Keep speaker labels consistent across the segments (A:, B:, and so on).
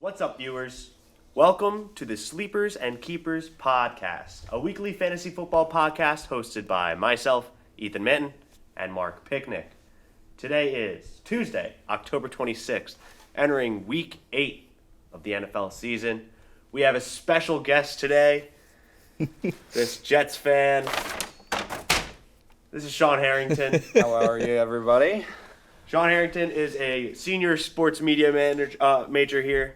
A: What's up, viewers? Welcome to the Sleepers and Keepers podcast, a weekly fantasy football podcast hosted by myself, Ethan Minton, and Mark Picnic. Today is Tuesday, October 26th, entering week 8 of the NFL season. We have a special guest today, this Jets fan. This is Sean Harrington.
B: How are you, everybody?
A: Sean Harrington is a senior sports media major here,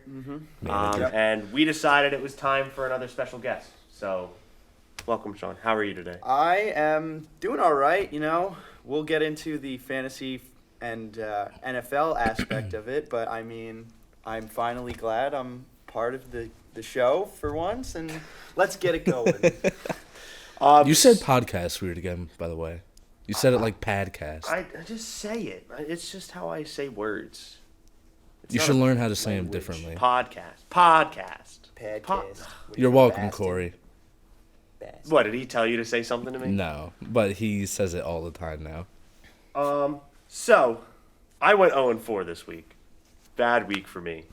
A: and we decided it was time for another special guest. So, welcome, Sean. How are you today?
B: I am doing all right. We'll get into the fantasy and NFL aspect of it, but I mean, I'm finally glad I'm part of the show for once, and let's get it going.
C: You said podcast weird again, by the way. You said it like podcast.
A: I just say it. It's just how I say words.
C: You should learn how to say them differently.
A: Podcast.
C: You're welcome, Corey.
A: What, did he tell you to say something to me?
C: No, but he says it all the time now.
A: So, I went 0-4 this week. Bad week for me.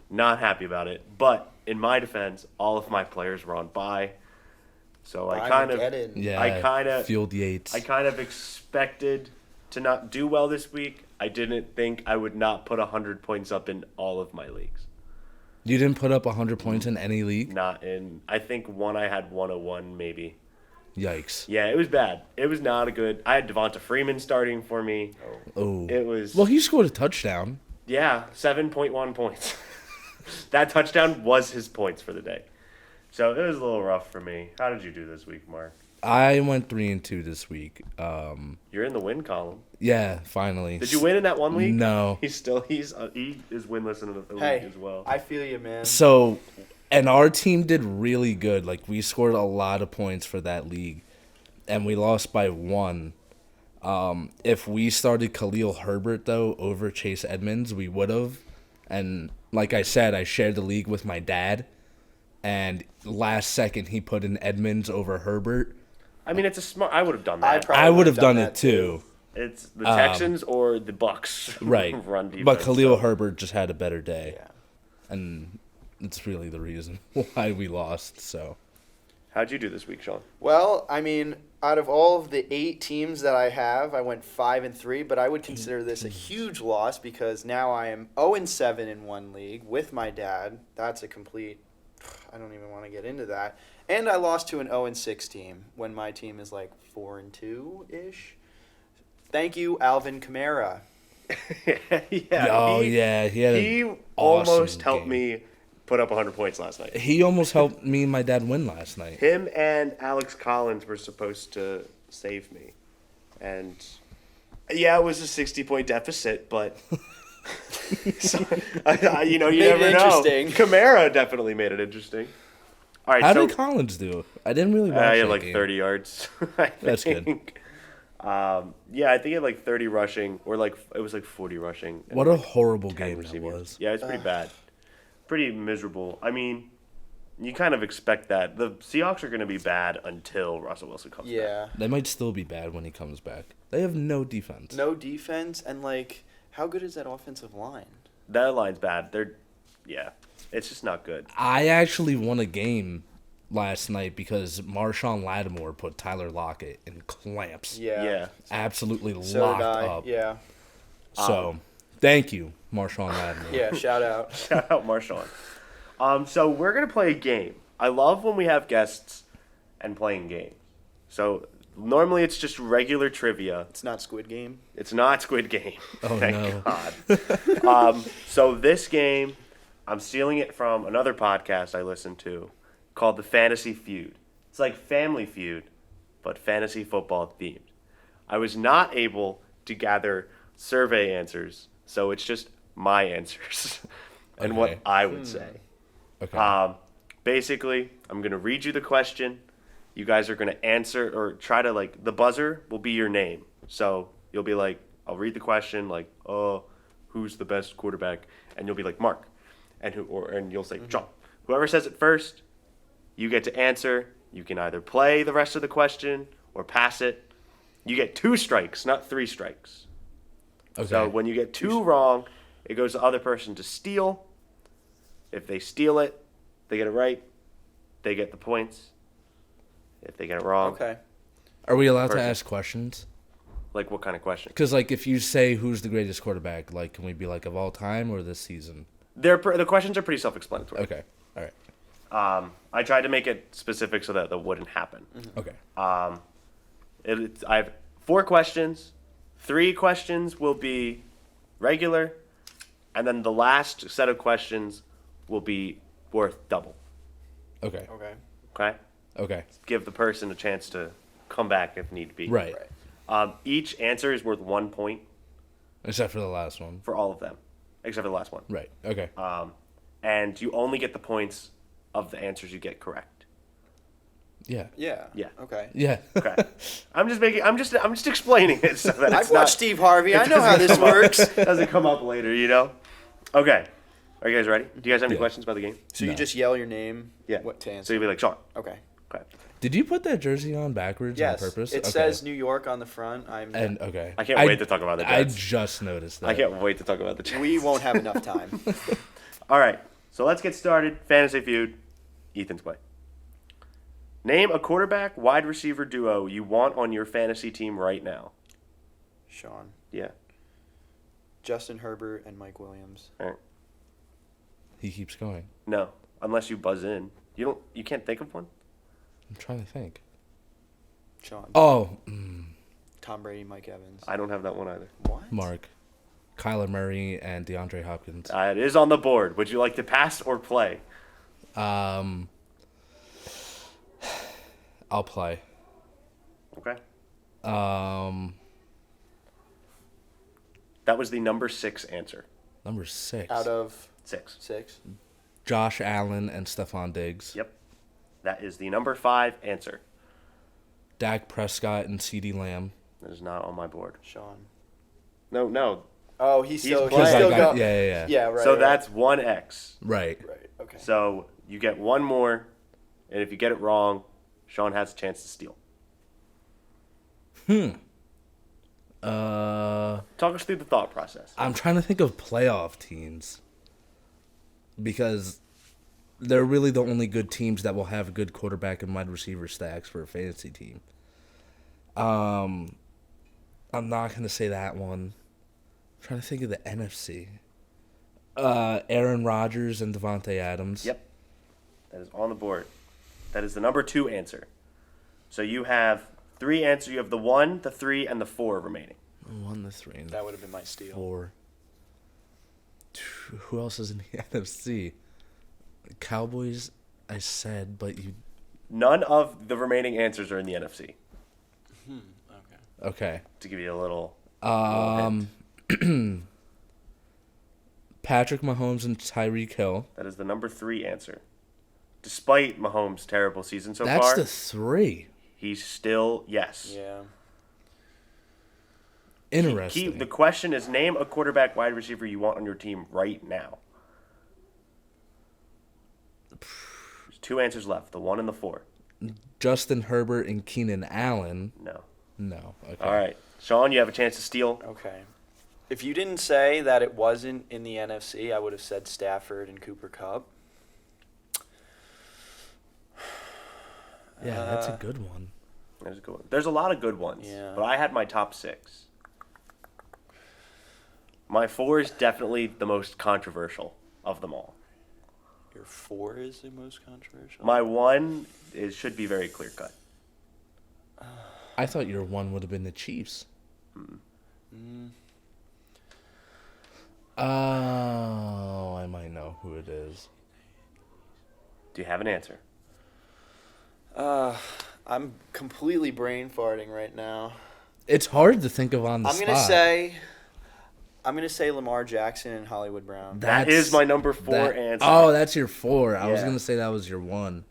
A: Not happy about it. But, in my defense, all of my players were on bye. So I kind of
C: Field Yates.
A: I kind of expected to not do well this week. I didn't think I would not put 100 points up in all of my leagues.
C: You didn't put up 100 points in any league?
A: Not in. I think one I had 101 maybe.
C: Yikes.
A: Yeah, it was bad. It was not a good. I had Devonta Freeman starting for me.
C: Oh.
A: It was.
C: Well, he scored a touchdown.
A: Yeah, 7.1 points. That touchdown was his points for the day. So it was a little rough for me. How did you do this week, Mark?
C: I went 3-2 this week.
A: You're in the win column.
C: Yeah, finally.
A: Did you win in that one league?
C: No.
A: He is winless in the league as well.
B: I feel you, man.
C: So, and our team did really good. Like, we scored a lot of points for that league, and we lost by 1. If we started Khalil Herbert, though, over Chase Edmonds, we would have. And like I said, I shared the league with my dad. And last second, he put in Edmonds over Herbert.
A: I mean, it's a smart. I would have done that.
C: I would have done it too.
A: It's the Texans or the Bucks.
C: Right.
A: Run defense.
C: But Khalil Herbert just had a better day.
B: Yeah.
C: And it's really the reason why we lost. So,
A: how'd you do this week, Sean?
B: Well, I mean, out of all of the 8 teams that I have, I went 5-3, but I would consider this a huge loss because now I am 0-7 in one league with my dad. That's a complete... I don't even want to get into that. And I lost to an 0-6 team when my team is like 4-2-ish. Thank you, Alvin Kamara.
A: Yeah. He almost helped me put up 100 points last night.
C: He almost helped me and my dad win last night.
A: Him and Alex Collins were supposed to save me. And, yeah, it was a 60-point deficit, but... So, you never know. Kamara definitely made it interesting. All right,
C: How did Collins do? I didn't really watch
A: he had
C: that
A: like
C: game.
A: 30 yards.
C: That's good.
A: Yeah, I think he had like 30 rushing, or like it was like 40 rushing.
C: What a horrible game that was.
A: Yeah, it's pretty bad. Pretty miserable. I mean, you kind of expect that. The Seahawks are going to be bad until Russell Wilson comes back.
B: Yeah.
C: They might still be bad when he comes back. They have no defense.
B: No defense, and like... How good is that offensive line?
A: That line's bad. It's just not good.
C: I actually won a game last night because Marshawn Lattimore put Tyler Lockett in clamps.
B: Yeah.
C: Absolutely
B: So
C: locked
B: did I.
C: up.
B: Yeah.
C: So, thank you, Marshawn Lattimore.
B: Yeah, shout out.
A: Shout out Marshawn. So we're going to play a game. I love when we have guests and playing games. So normally it's just regular trivia.
B: It's not Squid Game.
A: It's not Squid Game.
C: Oh,
A: Thank
C: no.
A: God. So this game, I'm stealing it from another podcast I listen to called the Fantasy Feud. It's like Family Feud, but fantasy football themed. I was not able to gather survey answers, so it's just my answers and what I would say.
C: Okay.
A: Basically, I'm going to read you the question. You guys are going to answer or try to, like, the buzzer will be your name. So you'll be like, I'll read the question, like, who's the best quarterback? And you'll be like, Mark. And you'll say, John. Whoever says it first, you get to answer. You can either play the rest of the question or pass it. You get 2 strikes, not 3 strikes.
C: Okay.
A: So when you get 2 wrong, it goes to the other person to steal. If they steal it, they get it right, they get the points. If they get it wrong,
B: Okay.
C: Are we allowed to
A: Person.
C: ask questions?
A: like what kind of question?
C: Because, like, if you say who's the greatest quarterback, like, can we be like of all time or this season?
A: The questions are pretty self-explanatory.
C: Okay. All right.
A: I tried to make it specific so that wouldn't happen.
C: Okay.
A: I have 4 questions. 3 questions will be regular, and then the last set of questions will be worth double.
C: Okay.
B: Okay.
A: Okay?
C: Okay.
A: Give the person a chance to come back if need be.
C: Right.
A: Each answer is worth 1 point
C: Except for the last one.
A: for all of them, except for the last one.
C: Right. Okay.
A: And you only get the points of the answers you get correct.
C: Yeah.
B: Yeah.
A: Yeah.
B: Okay.
C: Yeah.
A: Okay. I'm just explaining it so that
B: I've
A: it's
B: watched
A: not,
B: Steve Harvey. I
A: it
B: know how
A: doesn't
B: this
A: come up-
B: works.
A: doesn't come up later, you know? Okay. Are you guys ready? Do you guys have any
C: Yeah.
A: questions about the game?
B: So
C: No.
B: you just yell your name.
A: Yeah.
B: What to answer?
A: So you'll be like, Sean.
B: Okay.
A: Okay.
C: Did you put that jersey on backwards
B: Yes.
C: on purpose?
B: It
C: Okay.
B: says New York on the front.
C: And okay.
A: I can't wait to talk about the
C: I
A: Jets.
C: just noticed that.
A: I can't wait to talk about the Jets.
B: We won't have enough time.
A: All right. So let's get started. Fantasy Feud. Ethan's play. Name a quarterback wide receiver duo you want on your fantasy team right now.
B: Sean,
A: Yeah.
B: Justin Herbert, and Mike Williams.
A: All right.
C: He keeps going.
A: No, unless you buzz in. You can't think of one?
C: I'm trying to think.
B: Sean,
C: Oh,
B: Tom Brady, Mike Evans.
A: I don't have that one either.
B: What?
C: Mark, Kyler Murray, and DeAndre Hopkins.
A: It is on the board. Would you like to pass or play?
C: I'll play.
A: Okay.
C: That
A: was the number 6 answer.
C: Number 6.
B: Out of
A: 6.
B: 6.
C: Josh Allen and Stephon Diggs.
A: Yep. That is the number 5 answer.
C: Dak Prescott and CeeDee Lamb.
A: That is not on my board.
B: Sean.
A: No.
B: Oh, he's still
A: playing.
B: going.
C: Yeah.
B: Yeah, right.
A: So
B: right.
A: that's 1x.
C: Right.
B: Right. Okay.
A: So you get one more, and if you get it wrong, Sean has a chance to steal. Talk us through the thought process.
C: I'm trying to think of playoff teams. Because they're really the only good teams that will have a good quarterback and wide receiver stacks for a fantasy team. I'm not going to say that one. I'm trying to think of the NFC. Aaron Rodgers and Devontae Adams.
A: Yep. That is on the board. That is the number 2 answer. So you have 3 answers. You have the 1, the 3, and the 4 remaining.
C: 1, the 3, and
B: That would have been my steal.
C: 4. Who else is in the NFC? Cowboys, I said, but you...
A: None of the remaining answers are in the NFC.
B: Okay.
C: Okay.
A: To give you a little hint.
C: Patrick Mahomes and Tyreek Hill.
A: That is the number 3 answer. Despite Mahomes' terrible season so
C: That's
A: far,
C: the 3.
A: he's still, yes.
B: Yeah.
C: Interesting.
A: The question is, name a quarterback wide receiver you want on your team right now. There's 2 answers left, the 1 and the 4.
C: Justin Herbert and Keenan Allen.
A: No.
C: No. Okay.
A: All right. Sean, you have a chance to steal.
B: Okay. If you didn't say that it wasn't in the NFC, I would have said Stafford and Cooper Kupp.
C: Yeah, that's a good one.
A: There's a good one. There's a lot of good ones,
B: Yeah.
A: but I had my top 6. My 4 is definitely the most controversial of them all.
B: Your 4 is the most controversial?
A: My 1 should be very clear cut.
C: I thought your 1 would have been the Chiefs. Oh, I might know who it is.
A: Do you have an answer?
B: I'm completely brain farting right now.
C: It's hard to think of on the
B: I'm
C: spot.
B: gonna say Lamar Jackson and Hollywood Brown.
A: That is my number 4 answer.
C: Oh, that's your 4. I was
A: Yeah.
C: going to say that was your 1.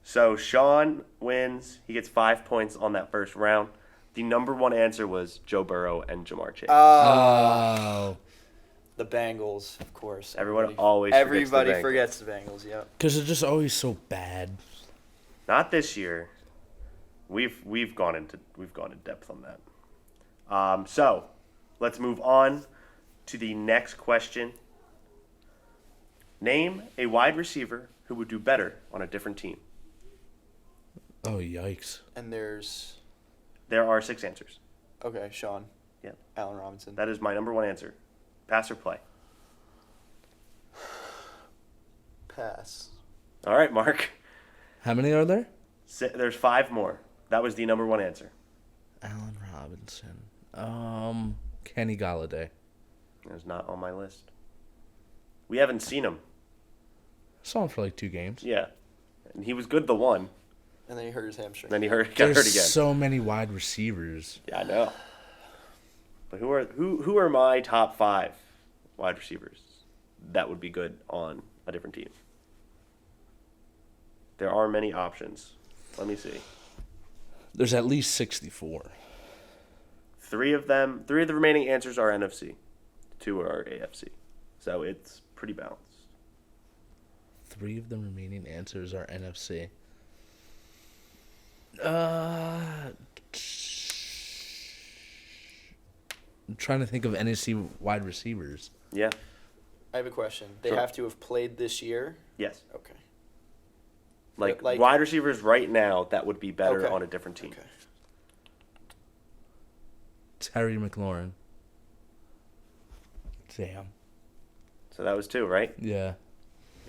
A: So Sean wins. He gets 5 points on that first round. The number 1 answer was Joe Burrow and Jamar Chase.
C: Oh.
B: The Bengals, of course.
A: Everyone always forgets the
B: Everybody
A: Bengals.
B: forgets the Bengals. Yep.
C: Because they're just always so bad.
A: Not this year. We've gone into depth on that. So let's move on to the next question. Name a wide receiver who would do better on a different team.
C: Oh, yikes.
B: And there's
A: There are 6 answers.
B: okay, Sean.
A: Yeah.
B: Allen Robinson.
A: That is my number 1 answer. Pass or play?
B: Pass.
A: All right, Mark.
C: How many are there?
A: There's 5 more. That was the number 1 answer.
C: Allen Robinson. Kenny Galladay.
A: It's not on my list. We haven't seen him.
C: Saw him for like 2 games.
A: Yeah. And he was good the one.
B: And then he hurt his hamstring.
A: Then he got hurt
C: There's
A: again.
C: so many wide receivers.
A: Yeah, I know. But who are my top 5 wide receivers that would be good on a different team? There are many options. Let me see.
C: There's at least 64.
A: 3 of the remaining answers are NFC. 2 are AFC. So it's pretty balanced.
C: 3 of the remaining answers are NFC. I'm trying to think of NFC wide receivers.
A: Yeah.
B: I have a question. They
A: Sure.
B: have to have played this year?
A: Yes.
B: Okay.
A: Like
B: Like-
A: wide receivers right now that would be better
B: Okay.
A: on a different team.
B: Okay.
C: Terry McLaurin. Damn.
A: So that was 2, right?
C: Yeah.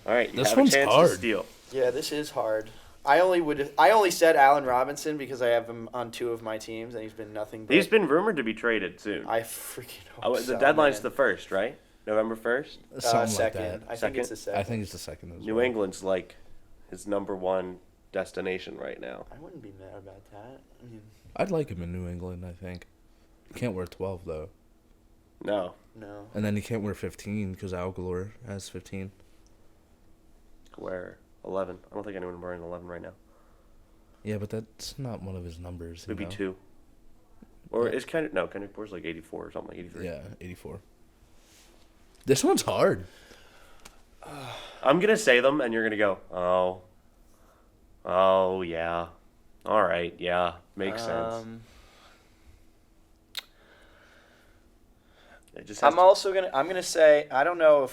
A: All right. You
C: This
A: have
C: one's
A: a chance
C: hard.
A: to steal.
B: Yeah, this is hard. I only said Allen Robinson because I have him on 2 of my teams and he's been nothing but
A: He's been rumored to be traded soon.
B: I freaking hope
A: The
B: so,
A: deadline's
B: man.
A: the 1st, right? November 1st?
C: Something like
B: second.
C: that.
B: I think it's
A: Second?
B: the second.
C: I think it's the second as
A: New
C: well.
A: England's like his number 1 destination right now.
B: I wouldn't be mad about that. I mean,
C: I'd like him in New England, I think. He can't wear 12, though.
A: No.
B: no.
C: And then he can't wear 15 because Algalore has 15.
A: Where 11. I don't think anyone wearing 11 right now.
C: Yeah, but that's not one of his numbers.
A: Maybe
C: know?
A: 2. Or is Kendrick Bourne's like 84 or something, like 83.
C: Yeah, 84. This one's hard.
A: I'm going to say them and you're going to go, oh, yeah. All right, yeah. Makes sense. It just has
B: I'm gonna say I don't know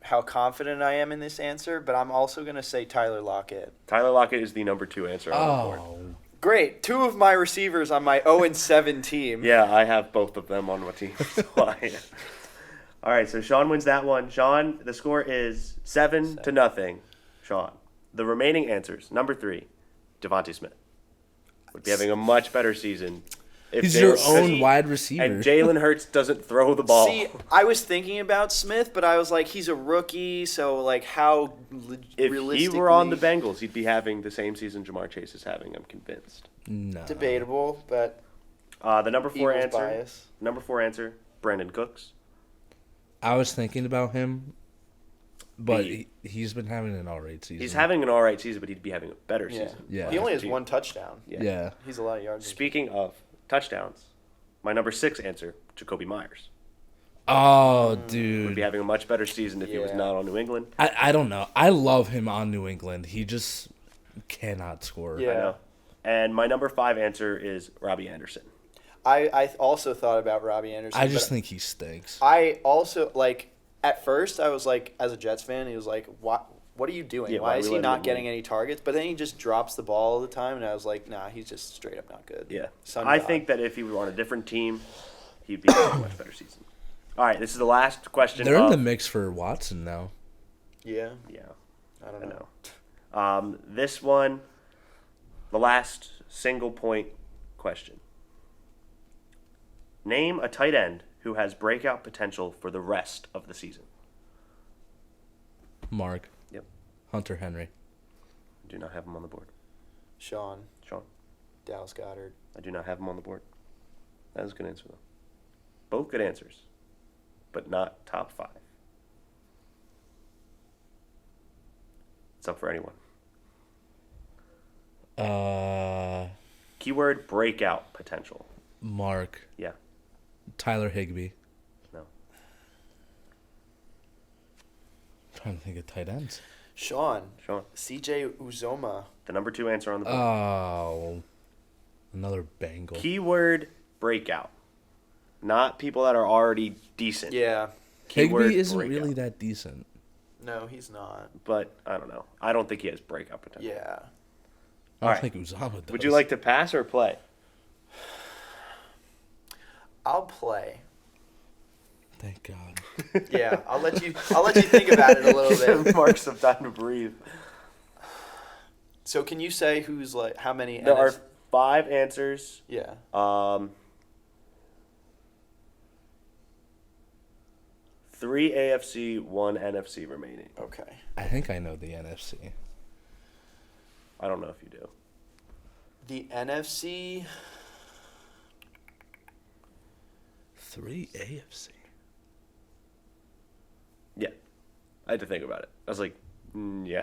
B: how confident I am in this answer, but I'm also gonna say Tyler Lockett.
A: Tyler Lockett is the number 2 answer on the board.
C: Oh.
B: Great, 2 of my receivers on my 0-7 team.
A: Yeah, I have both of them on my team. All right, so Sean wins that one. Sean, the score is 7-0. Sean, the remaining answers: number 3, Devontae Smith would be having a much better season. If
C: He's
A: they
C: your
A: were-
C: own wide receiver.
A: And Jalen Hurts doesn't throw the ball.
B: See, I was thinking about Smith, but I was like, he's a rookie, so like how
A: If
B: realistically
A: he were on the Bengals, he'd be having the same season Jamar Chase is having. I'm convinced.
C: No.
B: debatable, but
A: The number 4
B: Eagles
A: answer.
B: bias.
A: Number 4 answer: Brandon Cooks.
C: I was thinking about him, but
A: He-
C: he's been having an all right season.
A: He's having an all right season, but he'd be having a better
B: Yeah.
A: season.
C: Yeah.
B: He only has
A: Team.
B: 1 touchdown.
C: Yeah.
B: He's a lot of yards.
A: Speaking of touchdowns, my number 6 answer: Jacoby Myers.
C: Oh,
A: Would
C: dude.
A: be having a much better season if he was
B: Yeah.
A: not on New England.
C: I don't know. I love him on New England. He just cannot score.
B: Yeah.
A: I know. And my number 5 answer is Robbie Anderson.
B: I also thought about Robbie Anderson.
C: I just
B: but
C: think he stinks.
B: I also at first I was like, as a Jets fan, he was like, what are you doing?
A: Yeah,
B: why
A: why
B: is
A: we
B: he
A: letting
B: not
A: him
B: getting
A: win?
B: any targets? But then he just drops the ball all the time, and I was like, nah, he's just straight up not good.
A: Yeah.
B: Sun
A: I
B: God.
A: think that if he were on a different team, he'd be having a much better season. All right, this is the last question.
C: They're in
A: of-
C: the mix for Watson now.
B: Yeah,
A: Yeah,
B: I don't
A: I
B: know.
A: know. This one, the last single point question. Name a tight end who has breakout potential for the rest of the season.
C: Mark.
A: Yep.
C: Hunter Henry.
A: I do not have him on the board.
B: Sean,
A: Sean,
B: Dallas Goddard.
A: I do not have him on the board. That is a good answer, though. Both good answers, but not top 5. It's up for anyone. Keyword: breakout potential.
C: Mark.
A: Yeah.
C: Tyler Higbee.
A: No.
C: Trying to think of tight ends.
B: Sean,
A: Sean,
B: C.J. Uzoma.
A: the number 2 answer on the board.
C: Oh. Another Bengal.
A: Keyword: breakout. Not people that are already decent.
B: Yeah,
A: Keyword
C: Higbee isn't
A: breakout.
C: really that decent.
B: No, he's not.
A: but I don't know. I don't think he has breakout potential.
B: Yeah.
C: I
A: All
C: don't
A: right.
C: think Uzama does.
A: Would you like to pass or play?
B: I'll play.
C: Thank God.
B: Yeah, I'll let you think about it a little
A: Give
B: bit.
A: Mark some time to breathe.
B: So can you say who's like how many?
A: There are 5 answers.
B: Yeah.
A: 3 AFC, 1 NFC remaining.
B: Okay.
C: I think I know the NFC.
A: I don't know if you do.
B: The NFC.
C: 3 AFC.
A: Yeah. I had to think about it. I was like, yeah.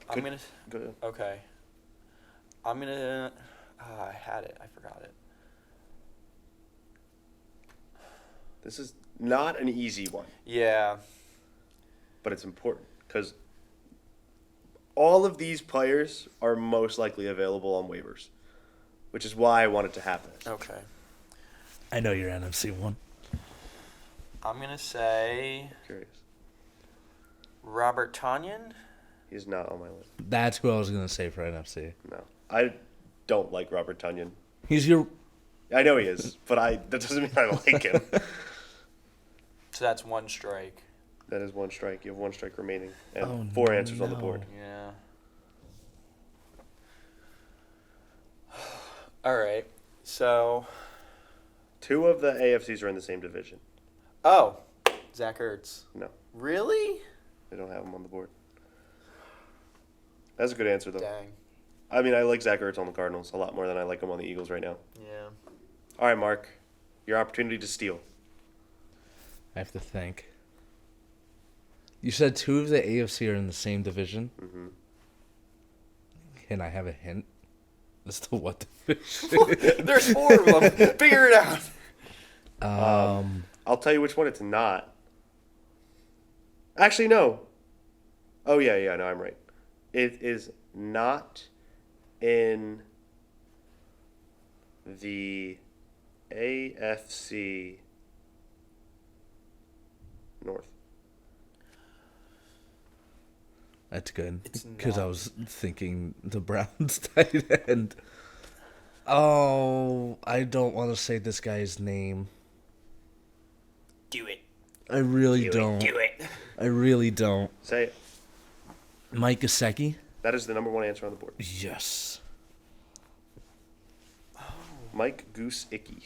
B: I'm gonna.
A: Go ahead.
B: Okay. I'm gonna. I had it. I forgot it.
A: This is not an easy one,
B: Yeah.
A: but it's important because all of these players are most likely available on waivers, which is why I wanted to have this.
B: Okay.
C: I know your NFC one.
B: I'm gonna say
A: Curious.
B: Robert Tonyan.
A: He's not on my list.
C: That's what I was gonna say for NFC.
A: No. I don't like Robert Tonyan.
C: He's your.
A: I know he is, but that doesn't mean I like him.
B: So that's 1 strike.
A: That is 1 strike. You have 1 strike remaining and
C: Oh,
A: 4 answers on the
C: no.
A: board.
B: Yeah. All right. So.
A: 2 of the AFCs are in the same division.
B: Oh, Zach Ertz.
A: No,
B: Really?
A: they don't have him on the board. That's a good answer, though.
B: Dang.
A: I mean, I like Zach Ertz on the Cardinals a lot more than I like him on the Eagles right now.
B: Yeah.
A: All right, Mark, your opportunity to steal.
C: I have to think. You said 2 of the AFC are in the same division.
A: Mm-hmm.
C: Can I have a hint as to what division?
B: There's 4 of them. Figure it out.
A: I'll tell you which one it's not. Actually, no. Oh, yeah, no, I'm right. It is not in the AFC North.
C: That's good.
B: It's
C: Because I
B: not.
C: was thinking the Browns tight end. Oh, I don't want to say this guy's name.
B: Do it.
C: I really don't.
B: Do it.
C: I really don't.
A: Say it.
C: Mike Gesicki?
A: That is the number 1 answer on the board.
C: Yes.
A: Mike Goose Icky.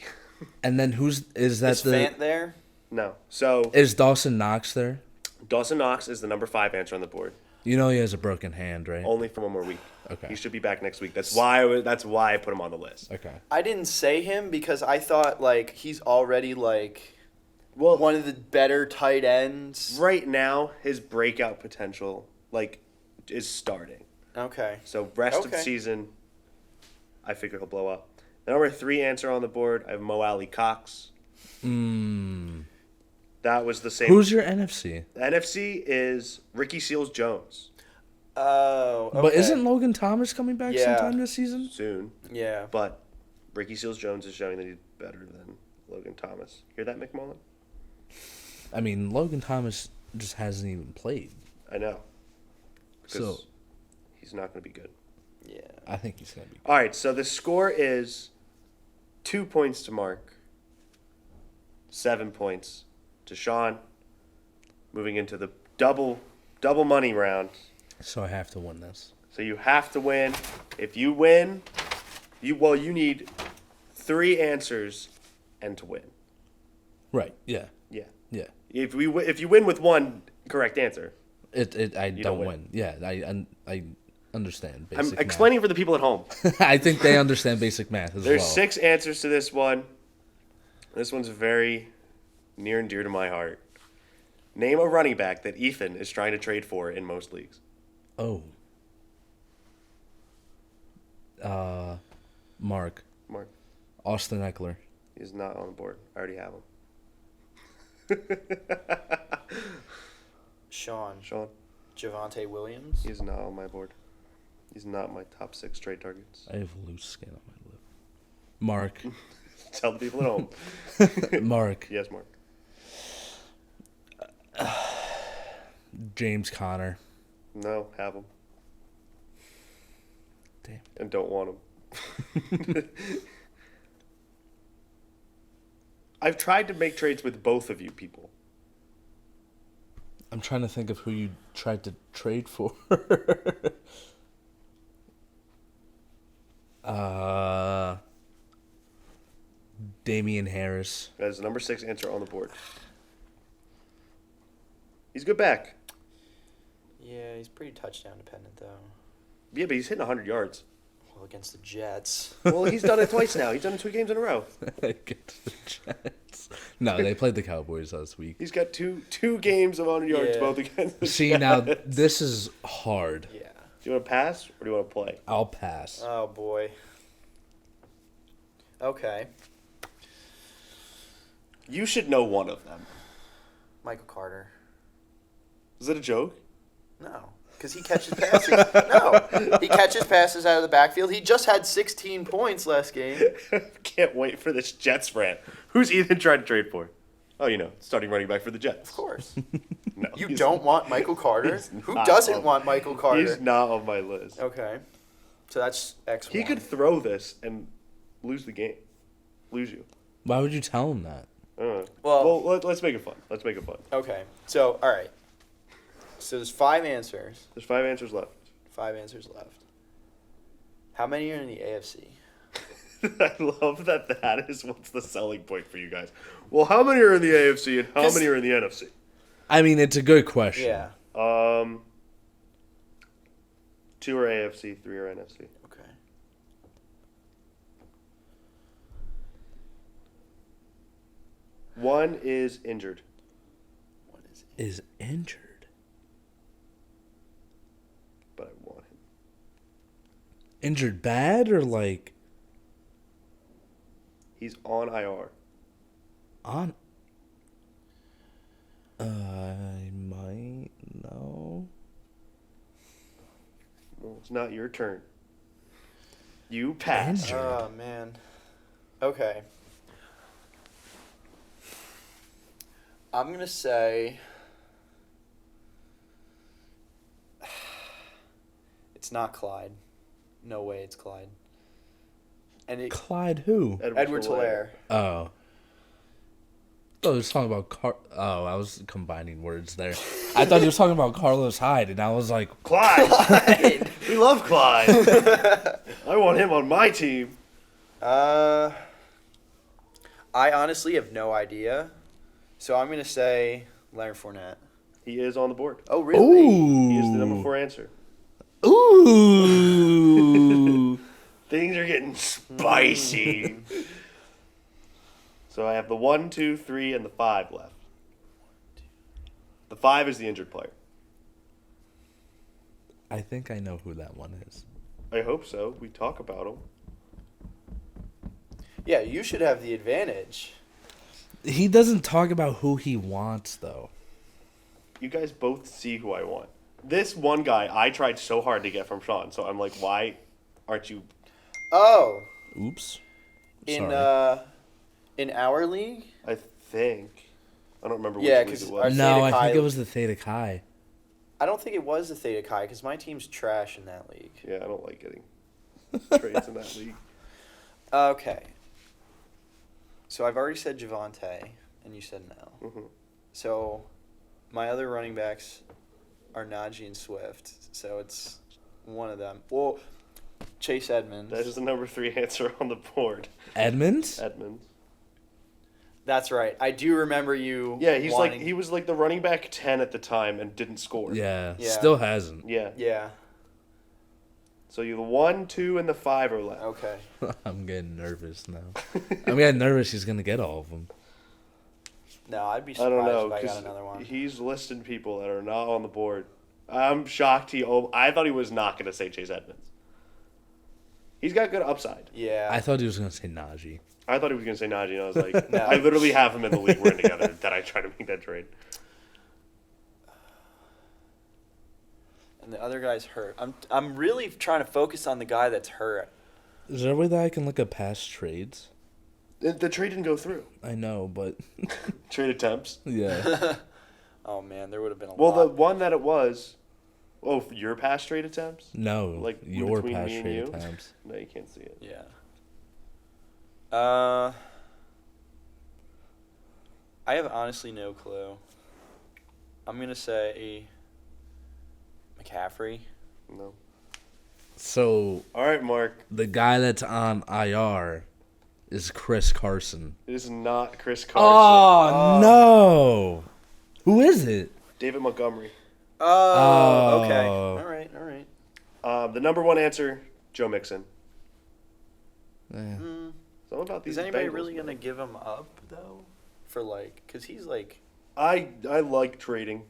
C: And then is that
B: Is
C: the
B: Fant there?
A: No. So
C: is Dawson Knox there?
A: Dawson Knox is the number 5 answer on the board.
C: You know he has a broken hand, right?
A: Only for 1 more week.
C: Okay.
A: He should be back next week. That's why I put him on the list.
C: Okay.
B: I didn't say him because I thought like he's already like
A: Well,
B: one of the better tight ends.
A: right now his breakout potential is starting.
B: Okay.
A: So rest of the
B: Okay.
A: season, I figure he'll blow up. The number 3 answer on the board, I have Mo Alley Cox. That was the same.
C: Who's your NFC?
A: The NFC is Ricky Seals-Jones.
B: Oh. Okay.
C: But isn't Logan Thomas coming back
B: Yeah.
C: sometime this season?
A: Soon.
B: Yeah.
A: But Ricky Seals-Jones is showing that he's better than Logan Thomas. Hear that, McMullen?
C: I mean, Logan Thomas just hasn't even played.
A: I know. Because
C: So
A: he's not going to be good.
B: Yeah.
C: I think he's gonna be.
A: All right, so the score is 2 points to Mark, 7 points to Sean. Moving into the double money round.
C: So I have to win this.
A: So you have to win. If you win, you need 3 answers and to win.
C: Right. Yeah.
A: Yeah.
C: Yeah.
A: If you win with 1 correct answer,
C: I
A: don't
C: don't
A: win.
C: win. Yeah. I understand
A: I'm
C: basic
A: explaining for the people at home.
C: math. I think they understand basic math as
A: There's
C: well.
A: 6 answers to this one. This one's very near and dear to my heart. Name a running back that Ethan is trying to trade for in most leagues.
C: Oh. Mark.
A: Mark,
C: Austin Eckler.
A: he's not on the board. I already have him.
B: Sean.
A: Sean,
B: Javonte Williams.
A: he's not on my board. He's not my top 6 trade targets.
C: I have loose skin on my lip. Mark.
A: Tell the people at home.
C: Mark.
A: Yes, Mark.
C: James Conner.
A: No, have him.
C: Damn.
A: And don't want him. I've tried to make trades with both of you people.
C: I'm trying to think of who you tried to trade for. Damian Harris.
A: That is the number 6 answer on the board. He's a good back.
B: Yeah, he's pretty touchdown dependent, though.
A: Yeah, but he's hitting 100 yards.
B: Well, against the Jets.
A: Well, he's done it twice now. He's done it 2 games in a row.
C: Against the Jets. No, they played the Cowboys last week.
A: He's got two games of 100 yards,
B: Yeah.
A: both against the
C: See,
A: Jets.
C: now, this is hard.
B: Yeah.
A: Do you want to pass or do you want to play?
C: I'll pass.
B: Oh, boy. Okay.
A: You should know one of them.
B: Michael Carter.
A: Is that a joke?
B: No. Because he catches passes. No. He catches passes out of the backfield. He just had 16 points last game.
A: Can't wait for this Jets rant. Who's Ethan trying to trade for? Oh, starting running back for the Jets.
B: Of course.
A: No,
B: You
A: he's-
B: don't want Michael Carter?
A: he's
B: Who
A: not
B: doesn't
A: on-
B: want Michael Carter?
A: He's not on my list.
B: Okay. So that's X1.
A: He could throw this and lose the game. Lose you.
C: Why would you tell him that?
B: Well-
A: Let's make it fun. Let's make it fun.
B: Okay. So, all right. So there's 5 answers.
A: There's 5 answers left.
B: 5 answers left. How many are in the AFC?
A: I love that is what's the selling point for you guys. Well, how many are in the AFC and how
B: 'Cause-
A: many are in the NFC?
C: I mean, it's a good question.
B: Yeah.
A: 2 are AFC, 3 are NFC.
B: Okay.
A: One is injured.
B: What is it?
C: Is injured.
A: But I want him.
C: Injured bad or like
A: He's on IR.
C: on? I might know.
A: Well, it's not your turn. You pass.
C: Injured.
B: Oh, man. Okay. I'm going to say it's not Clyde. No way it's Clyde. And it
C: Clyde who?
B: Edwards Hilaire.
C: Oh. Oh, he was talking about I was combining words there. I thought he was talking about Carlos Hyde, and I was like,
A: Clyde. We love Clyde. I want him on my team.
B: I honestly have no idea. So I'm going to say Leonard Fournette.
A: He is on the board.
B: Oh, really?
C: ooh.
A: He is the number 4 answer.
C: Ooh.
A: Things are getting spicy. So I have the 1, 2, 3, and the 5 left. The 5 is the injured player.
C: I think I know who that one is.
A: I hope so. We talk about him.
B: Yeah, you should have the advantage.
C: He doesn't talk about who he wants, though.
A: You guys both see who I want. This one guy I tried so hard to get from Sean, so I'm like, why aren't you?
B: Oh,
C: Oops.
B: in
C: Sorry.
B: in our league?
A: I think. I don't remember
B: Yeah,
A: which league
B: 'cause
A: it
B: our-
A: was.
C: No,
B: Theta
C: I
B: Chi-
C: think it was the Theta Chi.
B: I don't think it was the Theta Chi because my team's trash in that league.
A: Yeah, I don't like getting trades in that league.
B: Okay. So I've already said Javante, and you said no.
A: Mhm.
B: So my other running backs are Najee and Swift. So it's one of them. Well, Chase Edmonds.
A: That is the number 3 answer on the board.
C: Edmonds?
A: Edmonds.
B: That's right. I do remember you.
A: Yeah, he
B: wanting-
A: was like the running back 10 at the time and didn't score.
C: Yeah,
B: Yeah.
C: still hasn't.
A: Yeah.
B: Yeah.
A: So you the 1, 2, and the 5 are left.
B: Okay.
C: I'm getting nervous now. I'm getting nervous he's going to get all of them.
B: No, I'd be
A: I
B: surprised
A: don't know
B: if I got
A: because
B: another one.
A: he's listing people that are not on the board. I'm shocked. I thought he was not going to say Chase Edmonds. He's got good upside.
B: Yeah.
C: I thought he was going to say Najee.
A: I thought he was going to say Najee, and I was like,
B: No.
A: I literally have him in the league we're in together that I try to make that trade.
B: And the other guy's hurt. I'm really trying to focus on the guy that's hurt.
C: Is there a way that I can look at past trades?
A: The trade didn't go through.
C: I know, but
A: Trade attempts.
C: yeah.
B: Oh, man, there would have been a
A: Well, the
B: lot.
A: one that it was. Oh, your pass trade attempts?
C: No,
A: Like
C: your
A: between
C: pass
A: me and
C: trade
A: you?
C: attempts.
A: No, you can't see it.
B: Yeah. I have honestly no clue. I'm going to say McCaffrey.
A: No.
C: So
A: All right, Mark.
C: the guy that's on IR is Chris Carson.
A: It is not Chris Carson.
C: Oh, no. Who is it?
A: David Montgomery.
B: Oh, okay.
C: Oh.
B: All right.
A: The number one answer, Joe Mixon.
C: Eh.
A: It's all about these
B: Is anybody
A: Bengals,
B: really going to
A: man.
B: give him up, though? For, because he's,
A: I like trading.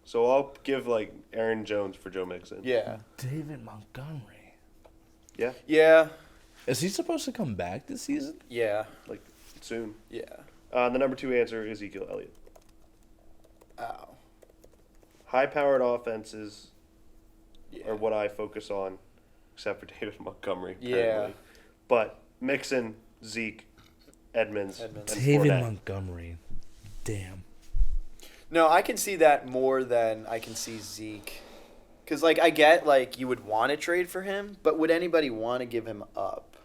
A: So I'll give, Aaron Jones for Joe Mixon.
B: yeah.
C: David Montgomery.
A: Yeah?
B: Yeah.
C: Is he supposed to come back this season?
B: Yeah.
A: Soon.
B: Yeah.
A: The number two answer, Ezekiel Elliott.
B: Oh.
A: High-powered offenses
B: Yeah.
A: are what I focus on, except for David Montgomery,
B: Yeah.
A: apparently. But Mixon, Zeke, Edmonds, and
C: David
A: Fournette.
C: Montgomery. Damn.
B: No, I can see that more than I can see Zeke. Because, I get, you would want to trade for him, but would anybody want to give him up?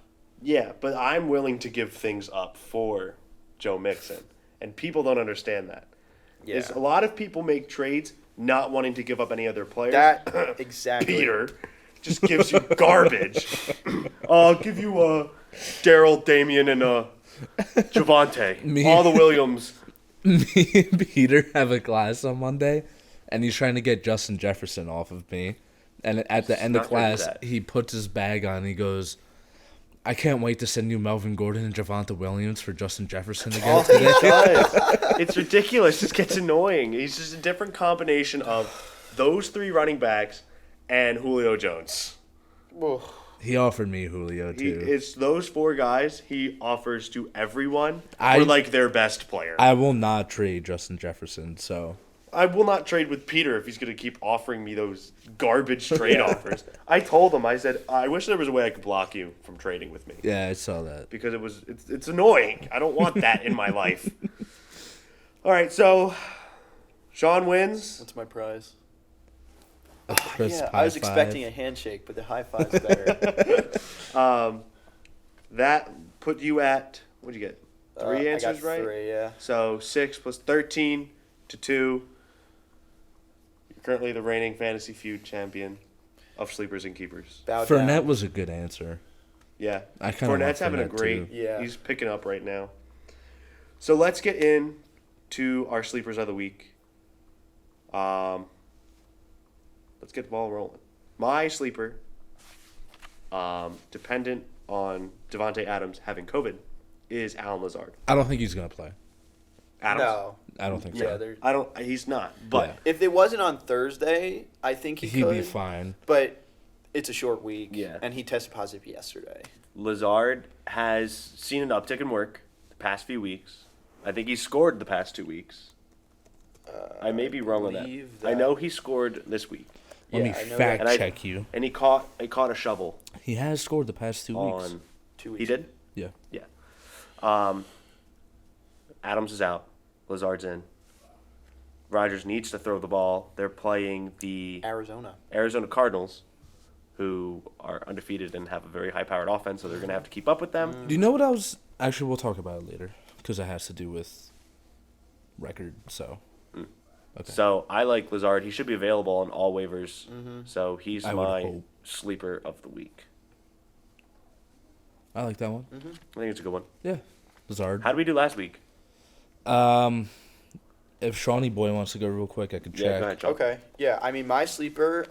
A: Yeah, but I'm willing to give things up for Joe Mixon. And people don't understand that.
B: Yeah.
A: Is a lot of people make trades not wanting to give up any other players.
B: That, exactly.
A: Peter just gives you garbage. I'll give you Daryl, Damian, and Javante.
C: Me-
A: All the Williams.
C: Me and Peter have a class on Monday, and he's trying to get Justin Jefferson off of me. And at the end of
A: not gonna do
C: class,
A: that.
C: he puts his bag on. And he goes, "I can't wait to send you Melvin Gordon and Javonte Williams for Justin Jefferson again
A: All he
C: today."
A: does. It's ridiculous. It gets annoying. He's just a different combination of those three running backs and Julio Jones.
B: Whoa.
C: He offered me Julio too.
A: It's those four guys he offers to everyone
C: I-
A: for their best player.
C: I will not trade Justin Jefferson. So
A: I will not trade with Peter if he's going to keep offering me those garbage trade offers. I told him, I said, I wish there was a way I could block you from trading with me.
C: yeah, I saw that.
A: Because it's annoying. I don't want that in my life. All right, so Sean wins.
B: What's my prize?
C: Crisp
B: Yeah,
C: high
B: I was
C: five.
B: expecting a handshake, but the high five's better.
A: That put you at, what'd you get? Three
B: I
A: answers,
B: got
A: right?
B: 3, yeah.
A: So 6 plus 13 to 2. You're currently the reigning Fantasy Feud champion of Sleepers and Keepers.
B: Bow
C: Fournette
B: down.
C: was a good answer.
A: Yeah.
C: I kinda want
A: Fournette's having a
C: Fournette,
A: great.
C: too.
B: Yeah.
A: He's picking up right now. So let's get in to our sleepers of the week. Let's get the ball rolling. My sleeper, dependent on Devontae Adams having COVID, is Alan Lazard.
C: I don't think he's gonna play.
A: Adams.
B: No.
C: I don't think
B: Yeah,
C: so.
B: there.
A: I don't. He's not. But
C: Yeah.
B: If it wasn't on Thursday, I think he
C: He'd
B: could.
C: be fine.
B: But it's a short week.
A: Yeah.
B: And he tested positive yesterday.
A: Lazard has seen an uptick in work the past few weeks. I think he scored the past 2 weeks. I may be wrong on that.
B: believe
A: I
B: that-
A: know he scored this week,
C: Let me
B: Yeah, I know
C: fact
A: that.
C: check you.
A: and he caught a shovel
C: He has scored the past 2 weeks.
A: on.
B: 2 weeks.
A: He did.
C: Yeah.
A: Yeah. Adams is out. Lazard's in. Rodgers needs to throw the ball. They're playing the
B: Arizona.
A: Arizona Cardinals, who are undefeated and have a very high-powered offense, so they're going to have to keep up with them.
C: Do you know what I was? Actually, we'll talk about it later because it has to do with record. So. Okay.
A: So I like Lazard. He should be available on all waivers. So he's
C: I would
A: my
C: hope.
A: sleeper of the week.
C: I like that one.
A: I think it's a good one.
C: Yeah. Lazard.
A: How did we do last week?
C: If Shawnee Boy wants to go real quick, I could check.
A: Yeah, go ahead, John.
B: Okay. Yeah, I mean, my sleeper,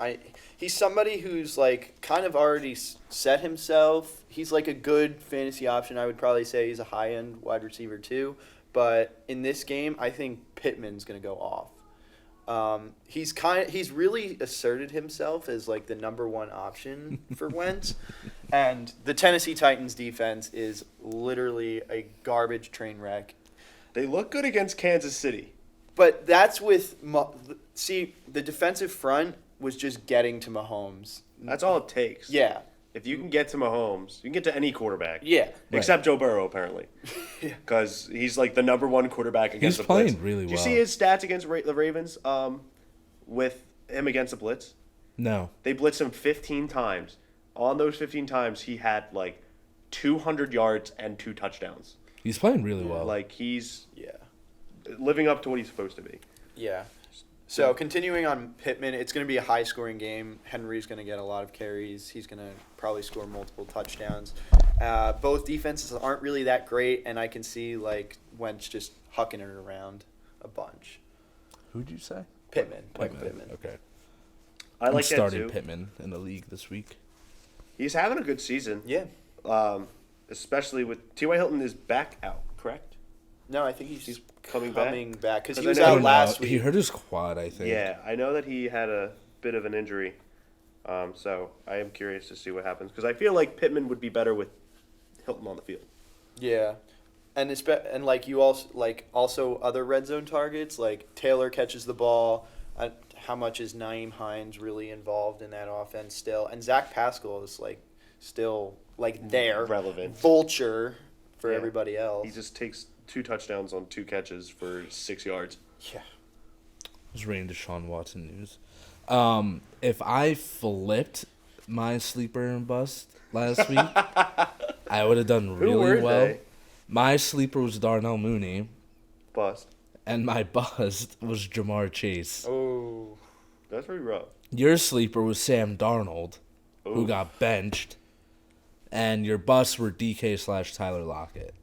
B: he's somebody who's, kind of already set himself. He's, a good fantasy option. I would probably say he's a high-end wide receiver, too. But in this game, I think Pittman's going to go off. He's really asserted himself as, the number one option for Wentz. And the Tennessee Titans defense is literally a garbage train wreck.
A: They look good against Kansas City.
B: But that's with the defensive front was just getting to Mahomes.
A: That's all it takes.
B: Yeah.
A: if you can get to Mahomes, you can get to any quarterback.
B: Yeah.
A: Except Joe Burrow, apparently. Because he's like the number one quarterback against the blitz.
C: He's playing really well.
A: Did you see his stats against the Ravens with him against the blitz?
C: No.
A: They blitzed him 15 times. On those 15 times, he had like 200 yards and 2 touchdowns.
C: He's playing really well.
A: Like, he's living up to what he's supposed to be.
B: Yeah. So, continuing on Pittman, it's going to be a high-scoring game. Henry's going to get a lot of carries. He's going to probably score multiple touchdowns. Both defenses aren't really that great, and I can see, like, Wentz just hucking it around a bunch.
C: Who'd you say?
B: Pittman. Michael Pittman.
C: Okay.
A: I like
C: I'm
A: that,
C: starting
A: too.
C: Pittman in the league this week.
A: He's having a good season.
B: Yeah.
A: Especially with T.Y. Hilton is back out, correct?
B: No, I think he's
A: coming
B: back because he
A: 'Cause
B: was
A: I know-
B: out last week.
C: He hurt his quad, I think.
A: Yeah, I know that he had a bit of an injury. So I am curious to see what happens. Because I feel like Pittman would be better with Hilton on the field.
B: Yeah, and like you also other red zone targets like Taylor catches the ball. How much is Naeem Hines really involved in that offense still? And Zach Pascal is still there,
A: Relevant.
B: vulture for
A: Yeah.
B: everybody else.
A: He just takes 2 touchdowns on 2 catches for 6 yards.
B: Yeah.
C: I was reading Deshaun Watson news. If I flipped my sleeper and bust last week, I would have done really
A: were
C: well.
A: they?
C: My sleeper was Darnell Mooney,
A: Bust.
C: and my bust was Jamar Chase.
B: Oh.
A: That's pretty rough.
C: Your sleeper was Sam Darnold, who
A: Ooh.
C: got benched, and your busts were DK/Tyler Lockett.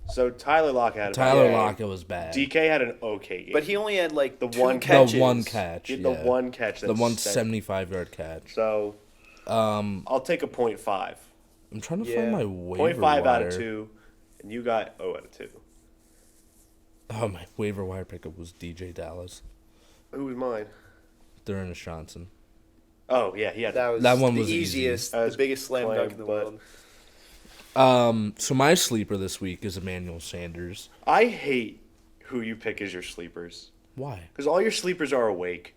A: So Tyler Lockett had a
C: Tyler
A: bad game.
C: Lockett was bad.
A: DK had an okay game.
B: But he only had
A: The
B: two
A: one-
B: catches.
C: The one catch.
A: He had
C: yeah.
A: the one catch.
C: The
A: That's
C: 175-yard catch.
A: So I'll take a 0.5.
C: I'm trying to
B: Yeah.
C: find my waiver
A: 0.5 out
C: wire.
A: of 2. And you got 0 out of 2.
C: Oh, my waiver wire pickup was DJ Dallas.
A: Who was mine?
C: During Johnson.
A: Oh, yeah, he had
B: That
C: one
B: the
C: was easy.
B: easiest,
A: That was
B: the biggest slam
A: claim,
B: dunk in the
A: but-
B: world.
C: So my sleeper this week is Emmanuel Sanders.
A: I hate who you pick as your sleepers.
C: Why?
A: Because all your sleepers are awake.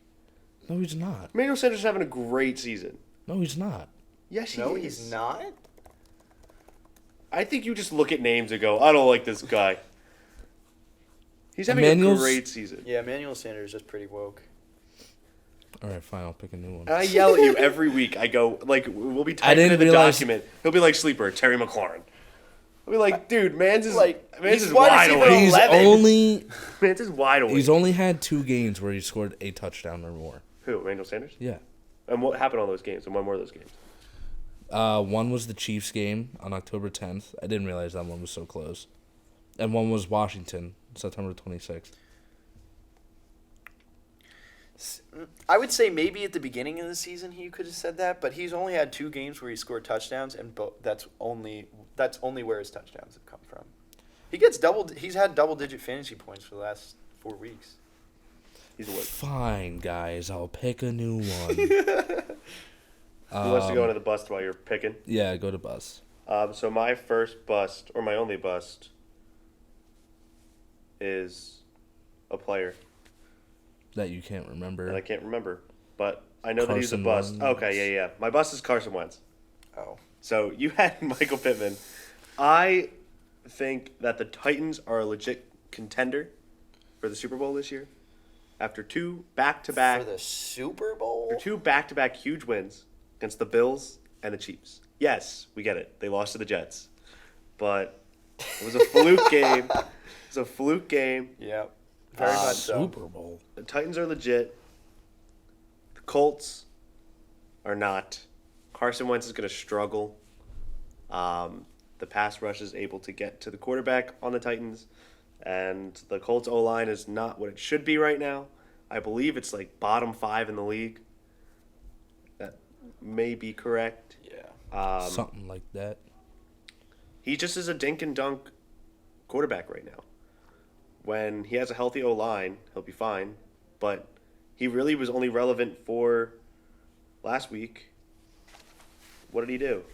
C: No, he's not.
A: Emmanuel Sanders is having a great season.
C: No, he's not.
A: Yes, he
B: No,
A: is.
B: he's not.
A: I think you just look at names and go, I don't like this guy. He's having
C: Emmanuel's-
A: a great season.
B: Yeah, Emmanuel Sanders is pretty woke.
C: All right, fine. I'll pick a new one.
A: And I yell at you every week. I go, like, we'll be typing
C: didn't
A: in the
C: realize-
A: document. He'll be like, sleeper, Terry McLaurin. I'll be like, dude, Mans is
B: he's
A: is
B: wide
A: wide
B: receiver
A: awake.
C: He's
B: 11.
C: only
A: Mans is wide awake.
C: he's only had 2 games where he scored a touchdown or more.
A: Who, Emmanuel Sanders?
C: Yeah.
A: And what happened on those games? And when were those games?
C: One was the Chiefs game on October 10th. I didn't realize that one was so close. And one was Washington, September 26th.
B: I would say maybe at the beginning of the season he could have said that, but he's only had 2 games where he scored touchdowns, and that's only where his touchdowns have come from. He's had double-digit fantasy points for the last 4 weeks.
A: He's awake.
C: Fine, guys. I'll pick a new one.
A: Who wants to go into the bust while you're picking?
C: Yeah, go to bus.
A: So my first bust, or my only bust, is a player
C: That you can't remember.
A: that I can't remember. But I know that he's a
C: Carson
A: bust.
C: Wentz.
A: Okay, yeah. My bust is Carson Wentz.
B: Oh.
A: So you had Michael Pittman. I think that the Titans are a legit contender for the Super Bowl this year. After 2 back-to-back
B: For the Super Bowl?
A: After 2 back-to-back huge wins against the Bills and the Chiefs. Yes, we get it. They lost to the Jets. But it was a fluke game. It was a fluke game.
B: Yeah. Very much so.
C: Super Bowl.
A: The Titans are legit. The Colts are not. Carson Wentz is going to struggle. The pass rush is able to get to the quarterback on the Titans. And the Colts O-line is not what it should be right now. I believe it's like bottom 5 in the league. That may be correct.
B: Yeah.
C: Something like that.
A: He just is a dink and dunk quarterback right now. When he has a healthy O-line, he'll be fine. But he really was only relevant for last week. What did he do?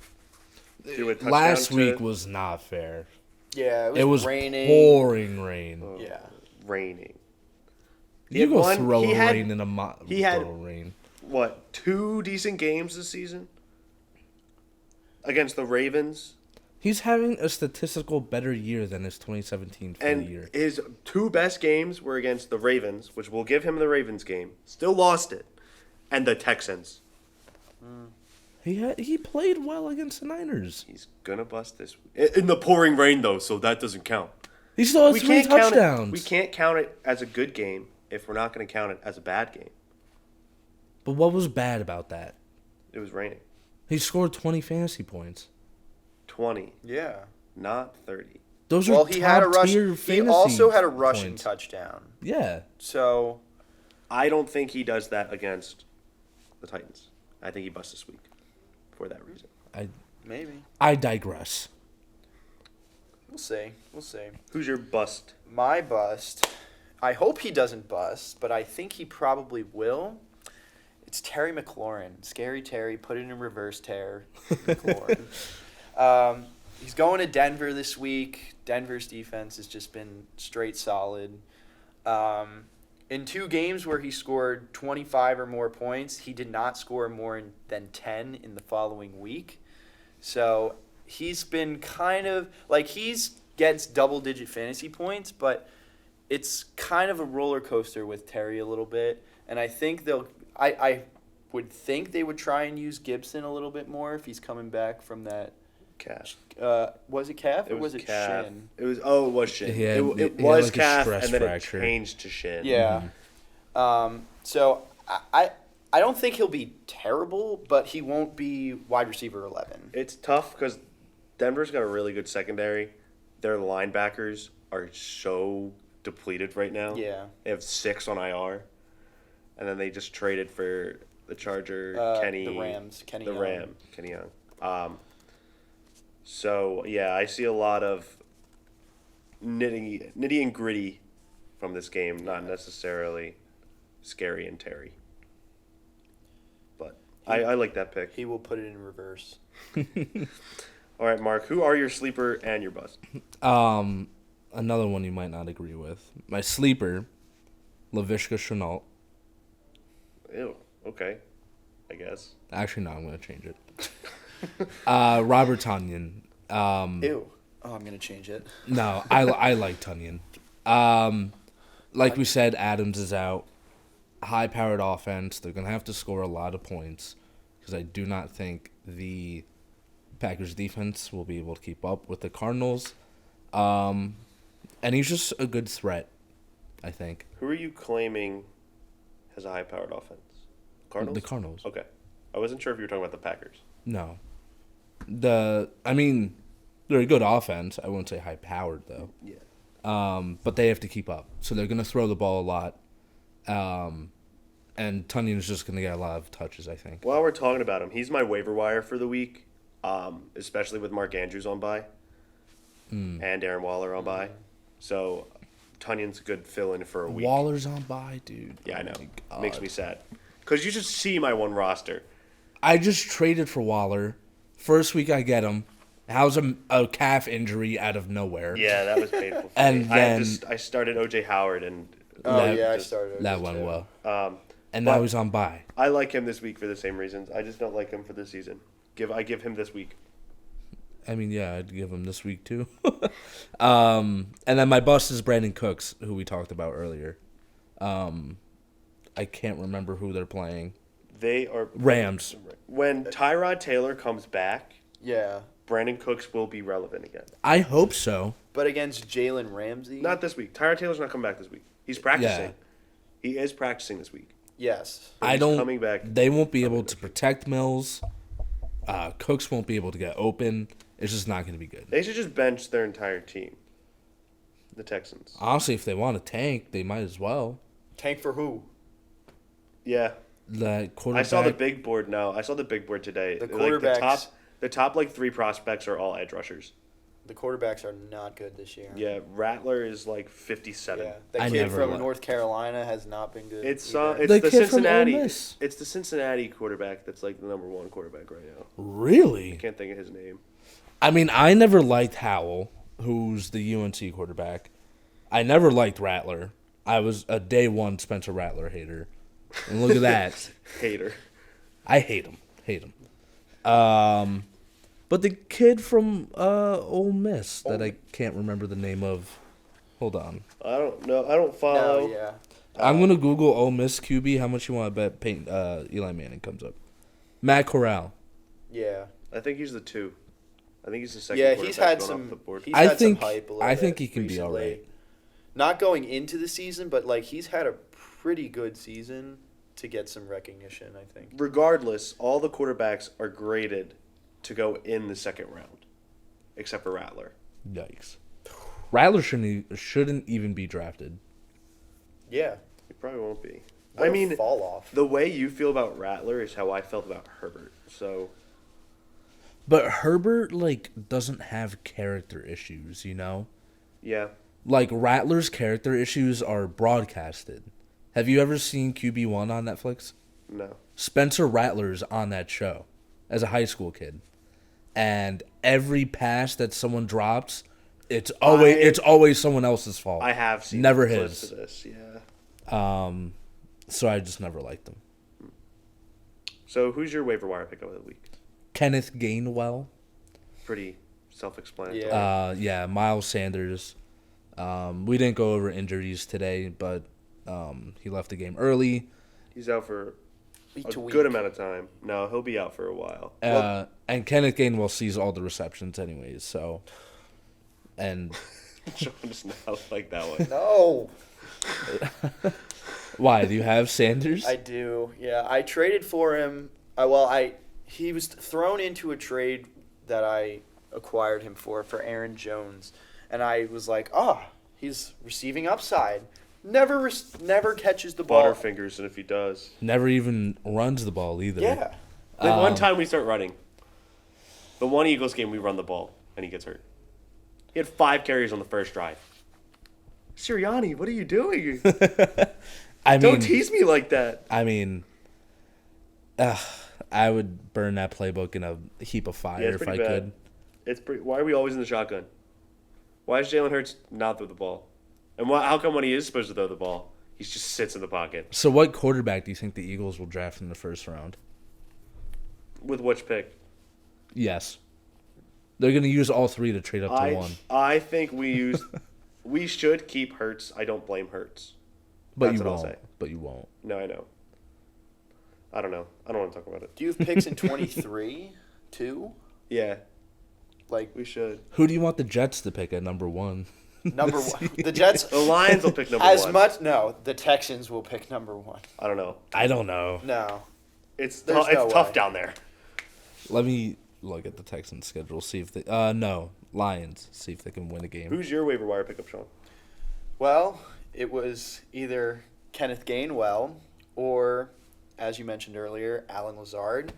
A: Threw a touchdown
C: Last
A: to-
C: week was not fair.
B: Yeah,
C: It was
B: raining.
C: pouring rain.
B: Yeah.
A: Raining. He
C: You
A: had
C: go
A: one-
C: throw
A: he
C: a
A: had-
C: rain in a
A: he had-
C: throw a rain.
A: What, 2 decent games this season? against the Ravens.
C: He's having a statistical better year than his 2017 full
A: And
C: year.
A: his two best games were against the Ravens, which we'll give him the Ravens game. Still lost it. And the Texans.
C: He played well against the Niners.
A: He's going to bust this. In the pouring rain, though, so that doesn't count.
C: He still has 3 touchdowns.
A: We can't count it as a good game if we're not going to count it as a bad game.
C: But what was bad about that?
A: It was raining.
C: He scored 20 fantasy points.
A: 20,
B: Yeah.
A: not 30.
C: Those are
B: Well, he had a rush.
C: top-tier
B: He
C: fantasy
B: also had a rushing
C: points.
B: touchdown.
C: Yeah.
B: So
A: I don't think he does that against the Titans. I think he busts this week for that reason.
B: maybe
C: I digress.
B: we'll see. We'll see.
A: Who's your bust?
B: My bust. I hope he doesn't bust, but I think he probably will. It's Terry McLaurin. Scary Terry. Put it in reverse, Terry McLaurin. He's going to Denver this week. Denver's defense has just been straight solid. In 2 games where he scored 25 or more points, he did not score more than 10 in the following week. So he's been kind of like gets double-digit fantasy points, but it's kind of a roller coaster with Terry a little bit. And I think I would think they would try and use Gibson a little bit more if he's coming back from that.
A: Calf.
B: Was it calf or was it
A: calf.
B: shin?
A: It was shin.
C: He had-
A: it
C: he had
A: was
C: like a
A: calf,
C: stress
A: and then
C: fracture.
A: it changed to shin.
B: Yeah. So I don't think he'll be terrible, but he won't be wide receiver 11.
A: It's tough because Denver's got a really good secondary. Their linebackers are so depleted right now.
B: Yeah.
A: They have 6 on IR. And then they just traded for the Charger, Kenny.
B: The Rams, Kenny
A: The
B: Young.
A: Ram, Kenny Young. So, yeah, I see a lot of nitty and gritty from this game, not necessarily Scary and Terry. But I like that pick.
B: He will put it in reverse.
A: All right, Mark, who are your sleeper and your bust?
C: Another one you might not agree with. My sleeper, Laviska Shenault.
A: Ew, okay, I guess.
C: Actually, no, I'm going to change it. Robert Tonyan.
B: Ew. Oh, I'm going to change it.
C: No, I like Tonyan. Like we said, Adams is out. High-powered offense. They're going to have to score a lot of points because I do not think the Packers defense will be able to keep up with the Cardinals. And he's just a good threat, I think.
A: Who are you claiming has a high-powered offense? Cardinals?
C: The Cardinals.
A: Okay. I wasn't sure if you were talking about the Packers.
C: No. They're a good offense. I wouldn't say high-powered, though.
A: Yeah.
C: But they have to keep up. So they're going to throw the ball a lot. And Tonyan is just going to get a lot of touches, I think.
A: While we're talking about him, he's my waiver wire for the week, especially with Mark Andrews on bye and Darren Waller on bye. So Tunyan's a good fill-in for a week.
C: Waller's on bye, dude.
A: Yeah, I know.
C: Oh my God.
A: Makes me sad. Because you should see my one roster.
C: I just traded for Waller. First week I get him. How's a calf injury out of nowhere?
A: Yeah, that was painful. For
C: And
A: me.
C: then-
A: I started OJ Howard and
B: Oh,
C: That-
B: I started.
C: That went well.
A: um,
C: And
A: but-
C: now he's on bye.
A: I like him this week for the same reasons. I just don't like him for this season. I give him this week.
C: I mean, yeah, I'd give him this week too. And then my bust is Brandon Cooks, who we talked about earlier. I can't remember who they're playing.
A: They are
C: Rams.
A: When Tyrod Taylor comes back,
B: Yeah.
A: Brandon Cooks will be relevant again.
C: I hope so.
B: But against Jalen Ramsey?
A: Not this week. Tyrod Taylor's not coming back this week. He's practicing.
C: Yeah.
A: He is practicing this week.
B: Yes.
A: But
C: I
A: he's
C: don't.
A: coming back.
C: They won't be able to protect Mills. Cooks won't be able to get open. It's just not going to be good.
A: They should just bench their entire team. The Texans.
C: Honestly, if they want to tank, they might as well.
B: Tank for who?
A: Yeah.
C: The quarterback.
A: I saw the big board now. I saw the big board today.
B: The
A: Like,
B: quarterbacks.
A: the top like 3 prospects are all edge rushers.
B: The quarterbacks are not good this year.
A: Yeah, Rattler is like 57.
B: Yeah. The
C: I
B: kid
C: never
B: from
C: li-
B: North Carolina has not been good.
A: It's
B: either.
A: it's
C: The
A: the
C: kid from Ole
A: Cincinnati.
C: Miss.
A: It's the Cincinnati quarterback that's like the number 1 quarterback right now.
C: Really?
A: Can't think of his name.
C: I mean, I never liked Howell, who's the UNC quarterback. I never liked Rattler. I was a day one Spencer Rattler hater. And look at that.
A: Hater.
C: I hate him. Hate him. But the kid from Ole Miss that I can't remember the name of. Hold on.
A: I don't know. I don't follow.
B: No, yeah.
C: I'm going to Google Ole Miss QB. How much you want to bet Eli Manning comes up? Matt Corral.
B: Yeah.
A: I think he's the 2. I think he's the second.
B: Yeah, he's had
A: quarterback going
B: some.
A: off the board.
B: He's
C: I
B: had
C: think-
B: some hype a little
C: I think
B: bit
C: he can be all
B: recently.
C: right.
B: Not going into the season, but like he's had a pretty good season to get some recognition. I think.
A: Regardless, all the quarterbacks are graded to go in the second round, except for Rattler.
C: Yikes. Rattler shouldn't even be drafted.
B: Yeah.
A: He probably won't be.
B: What
A: I
B: a
A: mean,
B: fall off.
A: the way you feel about Rattler is how I felt about Herbert. So
C: But Herbert, doesn't have character issues, you know?
A: yeah,
C: Rattler's character issues are broadcasted. Have you ever seen QB1 on Netflix?
A: no.
C: Spencer Rattler's on that show as a high school kid. And every pass that someone drops, it's always someone else's fault.
A: I have seen
C: Never
A: clips
C: his.
A: of this. Yeah.
C: So I just never liked him.
A: So who's your waiver wire pickup of the week?
C: Kenneth Gainwell.
A: Pretty self-explanatory.
B: Yeah.
C: Miles Sanders. We didn't go over injuries today, but he left the game early.
A: He's out for
B: Week
A: a
B: to week.
A: good amount of time. No, he'll be out for a while.
C: And Kenneth Gainwell sees all the receptions anyways, so. And
A: Sean does not like that one.
B: No.
C: why? Do you have Sanders?
B: I do. Yeah, I traded for him. He was thrown into a trade that I acquired him for Aaron Jones, and I was like, he's receiving upside. Never catches the ball.
A: Butterfingers, and if he does.
C: Never even runs the ball either.
B: Yeah.
A: The one time we start running. The one Eagles game we run the ball, and he gets hurt. He had 5 carries on the first drive. Sirianni, what are you doing? Don't tease me like that.
C: I mean, I would burn that playbook in a heap of fire
A: Yeah, it's
C: if I
A: pretty bad.
C: could.
A: It's pretty. Why are we always in the shotgun? Why does Jalen Hurts not throw the ball? And how come when he is supposed to throw the ball, he just sits in the pocket?
C: So what quarterback do you think the Eagles will draft in the first round?
A: With which pick?
C: Yes. They're going to use all 3 to trade up to 1.
A: I think we should keep Hurts. I don't blame Hurts.
C: But
A: That's
C: you
A: what I'll
C: won't.
A: say.
C: But you won't.
A: No, I know. I don't know. I don't want to talk about it.
B: Do you have picks in 23 too?
A: Yeah,
B: Like
A: we should.
C: Who do you want the Jets to pick at number 1?
B: number one, the Jets.
A: The Lions will pick number
B: As
A: 1.
B: much no, the Texans will pick number 1.
A: I don't know.
C: I don't know.
B: No.
A: It's
B: There's no
A: tough
B: way.
A: down there.
C: Let me look at the Texans schedule, see if they Lions, see if they can win a game.
A: Who's your waiver wire pickup, Sean?
B: Well, it was either Kenneth Gainwell or, as you mentioned earlier, Alan Lazard.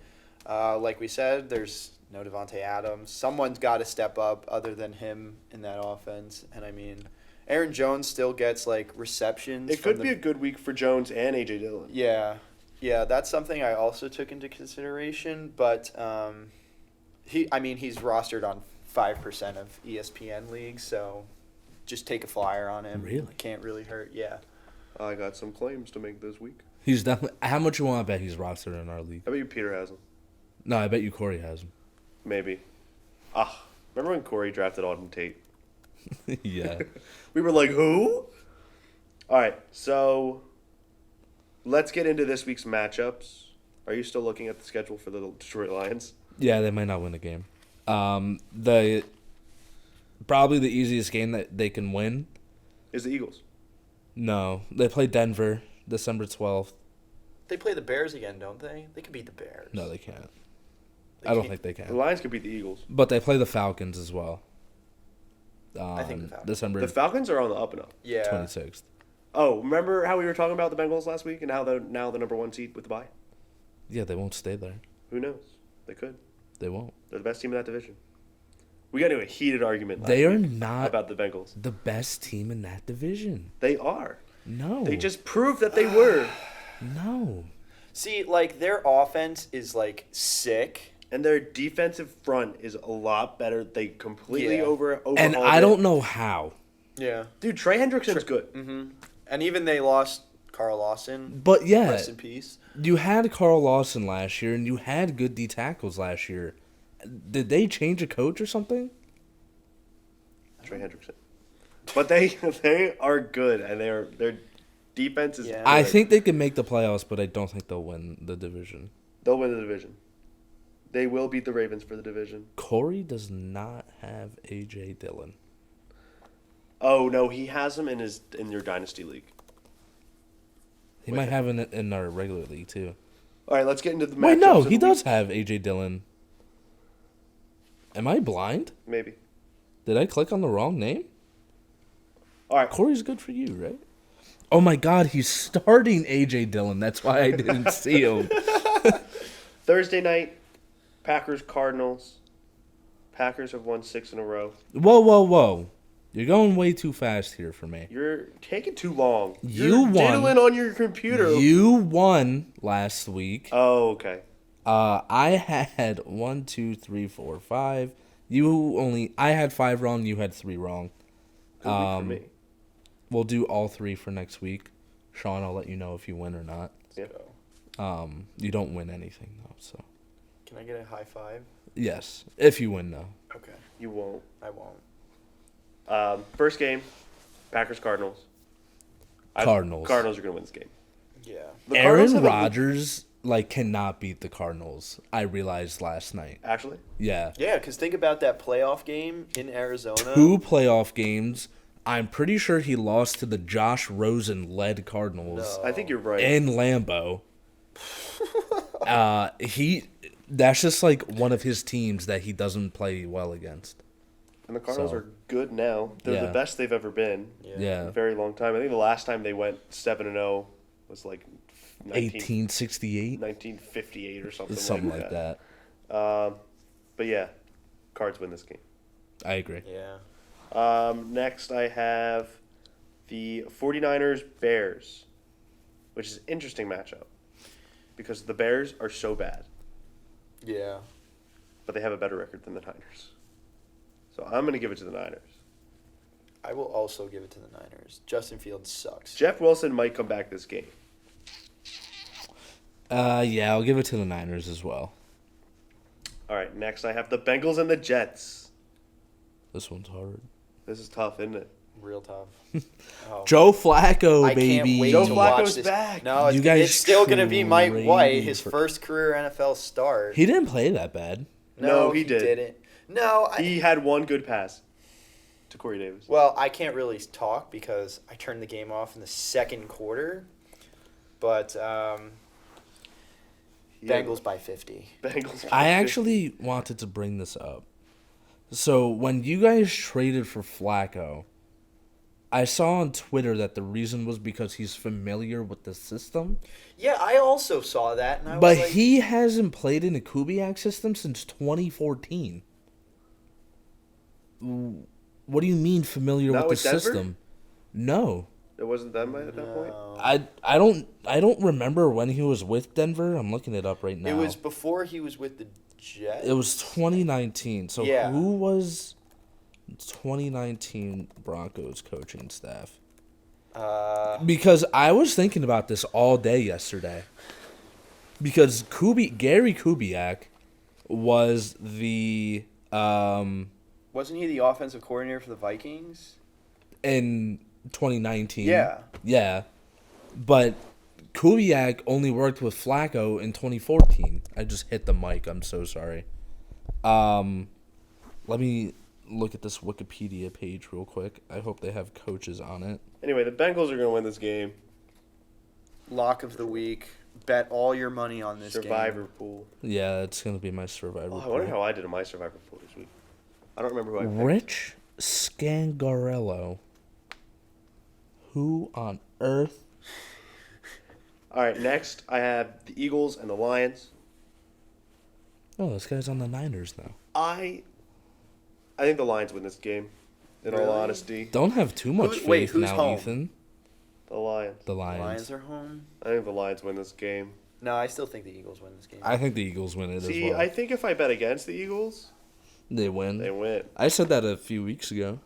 B: Like we said, there's no Devontae Adams. Someone's got to step up other than him in that offense. And I mean, Aaron Jones still gets receptions.
A: It could be a good week for Jones and A.J. Dillon.
B: Yeah, that's something I also took into consideration. But he's rostered on 5% of ESPN leagues, so just take a flyer on him.
C: Really?
B: Can't really hurt. Yeah.
A: I got some claims to make this week.
C: He's definitely. How much you want to bet he's rostered in our league?
A: I bet you Peter has him.
C: No, I bet you Corey has him.
A: Maybe. Remember when Corey drafted Auden Tate?
C: Yeah.
A: We were like, who? All right, so let's get into this week's matchups. Are you still looking at the schedule for the Detroit Lions?
C: Yeah, they might not win the game. Probably the easiest game that they can win.
A: Is the Eagles.
C: No, they play Denver December 12th.
B: They play the Bears again, don't they? They could beat the Bears.
C: No, they can't.
B: They
C: I don't
B: can't.
C: think they
A: The
C: can.
A: Lions could beat the Eagles.
C: But they play the Falcons as well.
B: I think the Falcons.
C: December
A: The Falcons are on the up and up.
B: Yeah.
C: 26th.
A: Oh, remember how we were talking about the Bengals last week and how they're now the number 1 seed with the bye?
C: Yeah, they won't stay there.
A: Who knows? They could.
C: They won't.
A: They're the best team in that division. We got into a heated argument last
C: They are
A: week
C: not
A: about the Bengals.
C: the best team in that division.
A: They are.
C: No.
A: They just proved that they were.
C: No.
B: See, their offense is sick.
A: And their defensive front is a lot better. They completely
B: Yeah.
A: overhauled
C: And I don't know how.
B: Yeah.
A: Dude, Trey Hendrickson's good.
B: Mm-hmm. And even they lost Carl Lawson.
C: But yeah,
B: Rest in peace.
C: you had Carl Lawson last year, and you had good D tackles last year. Did they change a coach or something?
A: Trey Hendrickson. But they are good, and their defense is.
B: Yeah.
A: Good.
C: I think they can make the playoffs, but I don't think they'll win the division.
A: They'll win the division. They will beat the Ravens for the division.
C: Corey does not have A.J. Dillon.
A: Oh no, he has him in your dynasty league.
C: He might have it in our regular league too.
A: All right, let's get into the matchups.
C: Wait, no,
A: of
C: he
A: the
C: does
A: week.
C: have A.J. Dillon. Am I blind?
A: Maybe.
C: Did I click on the wrong name?
A: All right.
C: Corey's good for you, right? Oh my God, he's starting A.J. Dillon. That's why I didn't see him.
A: Thursday night, Packers Cardinals. Packers have won 6 in a row.
C: Whoa. You're going way too fast here for me.
A: You're taking too long.
C: You
A: You're
C: won.
A: diddling on your computer.
C: You won last week.
A: Oh, okay.
C: I had 1, 2, 3, 4, 5. I had 5 wrong. You had 3 wrong.
A: Good week for me.
C: We'll do all 3 for next week. Sean, I'll let you know if you win or not.
A: Yeah.
C: You don't win anything though, so.
B: Can I get a high five?
C: Yes, if you win though.
B: Okay.
A: You won't.
B: I won't.
A: First game, Packers Cardinals.
C: Cardinals.
A: Cardinals are going to win this game.
B: Yeah.
A: The Cardinals
C: Aaron
A: have
C: Rodgers cannot beat the Cardinals. I realized last night.
A: Actually,
C: Yeah.
B: Yeah, because think about that playoff game in Arizona.
C: 2 playoff games. I'm pretty sure he lost to the Josh Rosen-led Cardinals
A: I think you're right.
C: in Lambeau. That's just like one of his teams that he doesn't play well against.
A: And the Cardinals
C: So.
A: are good now. They're
C: Yeah.
A: the best they've ever been in
C: Yeah.
A: a very long time. I think the last time they went 7-0 was like
C: 1868,
A: 1958 or something.
C: something like that.
A: But yeah, Cards win this game.
C: I agree.
B: Yeah.
A: Next, I have the 49ers Bears, which is an interesting matchup because the Bears are so bad,
B: Yeah.
A: but they have a better record than the Niners. So I'm going to give it to the Niners.
B: I will also give it to the Niners. Justin Fields sucks.
A: Jeff Wilson might come back this game.
C: Yeah, I'll give it to the Niners as well.
A: All right, next I have the Bengals and the Jets.
C: This one's hard.
A: This is tough, isn't it?
B: Real tough. Oh.
C: Joe Flacco,
B: I
C: baby.
B: can't wait
A: Joe
B: to watch
A: Flacco's
B: this.
A: back.
B: No,
C: You guys
B: it's still going to be Mike
C: traded
B: White, his
C: for-
B: first career NFL start.
C: He didn't play that bad.
A: No, he did.
B: didn't. No,
A: He had one good pass to Corey Davis.
B: well, I can't really talk because I turned the game off in the second quarter. But Bengals by 50.
A: Bengals.
C: I actually wanted to bring this up. So when you guys traded for Flacco, I saw on Twitter that the reason was because he's familiar with the system.
B: Yeah, I also saw that. And I
C: But
B: was like,
C: he hasn't played in a Kubiak system since 2014. What do you mean familiar
A: Not
C: with the
A: with Denver?
C: system? No.
A: It wasn't them at that point.
B: no.
C: I don't remember when he was with Denver. I'm looking it up right now.
B: It was before he was with the Jets.
C: It was 2019. So
B: Yeah.
C: who was 2019 Broncos coaching staff? Because I was thinking about this all day yesterday. Because Gary Kubiak was the
B: Wasn't he the offensive coordinator for the Vikings?
C: in 2019.
B: Yeah.
C: Yeah. But Kubiak only worked with Flacco in 2014. I just hit the mic. I'm so sorry. Let me look at this Wikipedia page real quick. I hope they have coaches on it.
A: Anyway, the Bengals are going to win this game.
B: Lock of the week. Bet all your money on this
A: Survivor
B: game.
A: pool.
C: Yeah, it's going to be my survivor.
A: Oh, I wonder
C: pool.
A: how I did in my Survivor pool this week. I don't remember who I picked.
C: Rich Scangarello. Who on earth?
A: All right, next I have the Eagles and the Lions.
C: Oh, this guy's on the Niners now.
A: I think the Lions win this game. In all
B: Really?
A: honesty,
C: Don't have too much faith
B: wait, who's
C: now,
B: home?
C: Ethan.
A: the Lions.
C: The
B: The
C: Lions.
B: Lions are home.
A: I think the Lions win this game.
B: No, I still think the Eagles win this game.
C: I think the Eagles win it
A: See,
C: as well.
A: I think if I bet against the Eagles,
C: They win.
A: they win.
C: I said that a few weeks ago.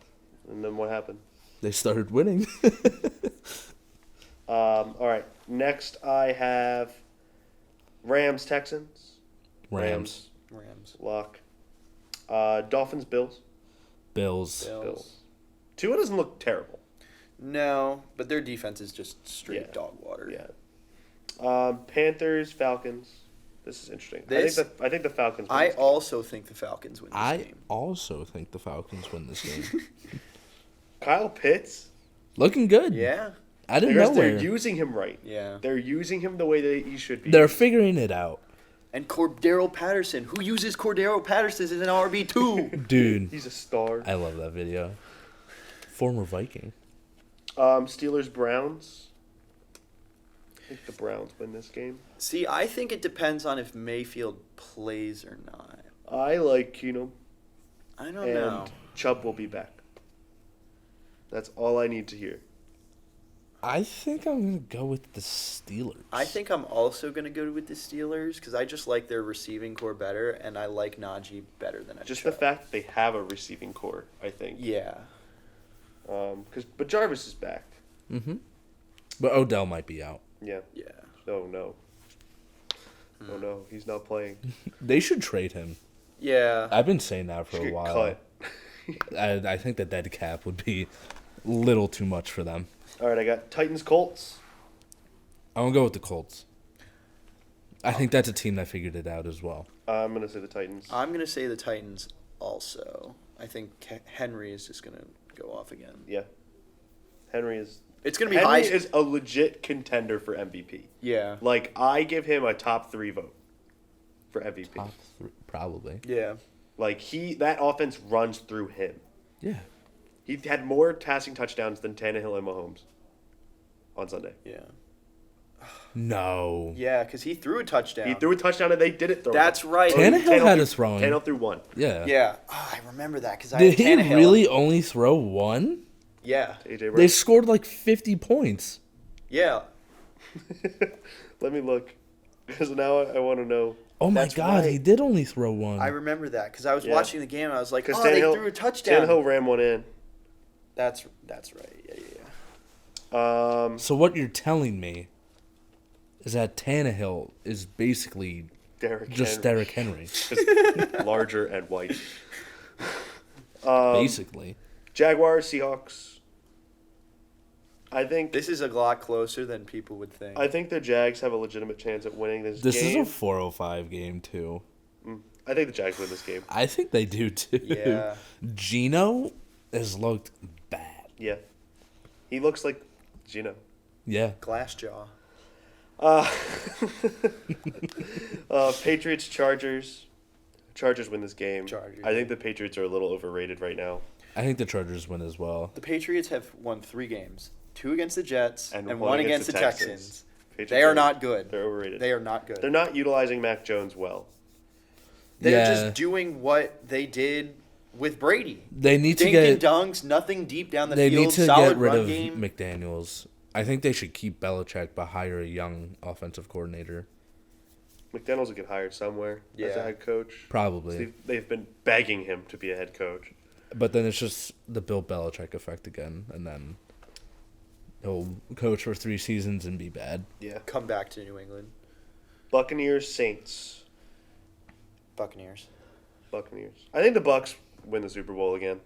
A: And then what happened?
C: They started winning.
A: All right, next I have Rams Texans.
C: Rams.
B: Rams.
A: Lock. Dolphins, Bills.
C: Bills.
A: Tua doesn't look terrible.
B: No, but their defense is just straight
A: Yeah.
B: dog water.
A: Yeah. Panthers, Falcons. This is interesting. I think the Falcons win
B: I
A: this game.
B: also think the Falcons win this
C: I
B: game.
C: also think the Falcons win this game.
A: Kyle Pitts.
C: Looking good.
B: Yeah.
C: I didn't
A: Because
C: know
A: they're
C: where.
A: using him right.
B: Yeah.
A: They're using him the way that he should be.
C: They're figuring it out.
B: And Cordero Patterson. Who uses Cordero Patterson as an RB2?
C: Dude,
A: He's a star.
C: I love that video. Former Viking.
A: Steelers, Browns. I think the Browns win this game.
B: See, I think it depends on if Mayfield plays or not.
A: I like Keenum.
B: I don't
A: And
B: know.
A: Chubb will be back. That's all I need to hear.
C: I think I'm going to go with the Steelers.
B: I think I'm also going to go with the Steelers because I just like their receiving core better, and I like Najee better than
A: Just
B: Chubb.
A: the fact that they have a receiving core, I think.
B: Yeah.
A: But Jarvis is back.
C: Mm-hmm. But Odell might be out.
A: Yeah.
B: Yeah.
A: Oh, no. Oh, no. He's not playing.
C: They should trade him.
B: Yeah.
C: I've been saying that for
A: Should
C: a
A: get
C: while.
A: cut.
C: I think the dead cap would be a little too much for them.
A: All right, I got Titans, Colts.
C: I'm going to go with the Colts. I think that's a team that figured it out as well.
A: I'm going to say the Titans.
B: I'm going to say the Titans also. I think Henry is just going to go off again.
A: Yeah. Henry is...
B: It's going to be high.
A: Henry is a legit contender for MVP.
B: Yeah.
A: Like, I give him a top 3 vote for MVP.
C: Top three, probably.
B: Yeah.
A: Like, that offense runs through him.
C: Yeah.
A: He had more passing touchdowns than Tannehill and Mahomes on Sunday.
B: Yeah.
C: No.
B: Yeah, because he threw a touchdown.
A: He threw a touchdown and they did it.
B: That's right.
C: Tannehill had a throwing.
A: Tannehill threw one.
C: Yeah.
B: Yeah. Oh, I remember that because I
C: Did
B: had
C: he
B: Tannehill.
C: really only throw one?
B: Yeah.
A: AJ Brown.
C: They scored like 50 points.
B: Yeah.
A: Let me look. Because now I want to know.
C: Oh my
B: That's
C: God,
B: right.
C: he did only throw one.
B: I remember that because I was
A: Yeah.
B: watching the game and I was like,
A: Because
B: oh, they threw a touchdown.
A: Tannehill ran one in.
B: That's right. Yeah.
C: So what you're telling me is that Tannehill is basically just Derrick Henry.
A: Just larger and white.
C: Basically.
A: Jaguars, Seahawks. I think
B: This is a lot closer than people would think.
A: I think the Jags have a legitimate chance at winning this
C: This
A: game.
C: is a 405 game too.
A: I think the Jags win this game.
C: I think they do too.
B: Yeah.
C: Gino has looked bad.
A: Yeah. He looks like Gino.
C: Yeah.
B: Glassjaw.
A: Patriots, Chargers. Chargers win this game.
B: Chargers.
A: I think the Patriots are a little overrated right now.
C: I think the Chargers win as well.
B: The Patriots have won 3 games. 2 against the Jets
A: And
B: and
A: one
B: 1
A: against
B: against the
A: the
B: Texans.
A: Texans. Patriots
B: They are not good.
A: They're overrated.
B: They are not good.
A: They're not utilizing Mac Jones well.
B: They're
C: Yeah.
B: just doing what they did with Brady.
C: They need to
B: Dink
C: get
B: and dunks, nothing deep down the
C: they
B: field,
C: need to
B: solid
C: get rid
B: run
C: of
B: game.
C: McDaniels. I think they should keep Belichick but hire a young offensive coordinator.
A: McDaniels will get hired somewhere as
B: Yeah.
A: a head coach.
C: Probably.
A: They've been begging him to be a head coach.
C: But then it's just the Bill Belichick effect again, and then he'll coach for 3 seasons and be bad.
A: Yeah.
B: Come back to New England.
A: Buccaneers, Saints.
B: Buccaneers.
A: Buccaneers. I think the Bucks win the Super Bowl again.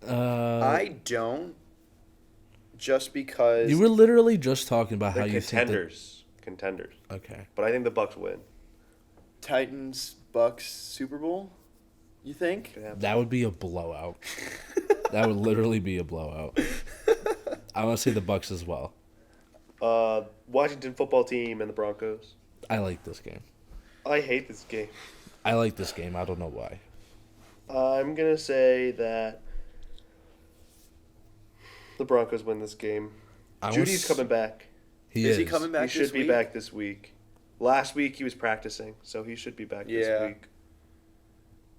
B: I don't. Just because.
C: You were literally just talking about
A: They're
C: how you think
A: contenders.
C: that... Okay.
A: But I think the Bucks win.
B: Titans, Bucks, Super Bowl? You think?
A: Could happen.
C: That would be a blowout. That would literally be a blowout. I want to say the Bucks as well.
A: Washington football team and the Broncos.
C: I like this game.
A: I hate this game.
C: I like this game. I don't know why.
A: I'm going to say that the Broncos win this game. Judy's coming back.
B: Is he coming back
A: He should
B: this
A: be
B: week?
A: back this week. Last week he was practicing, so he should be back
B: Yeah.
A: this week.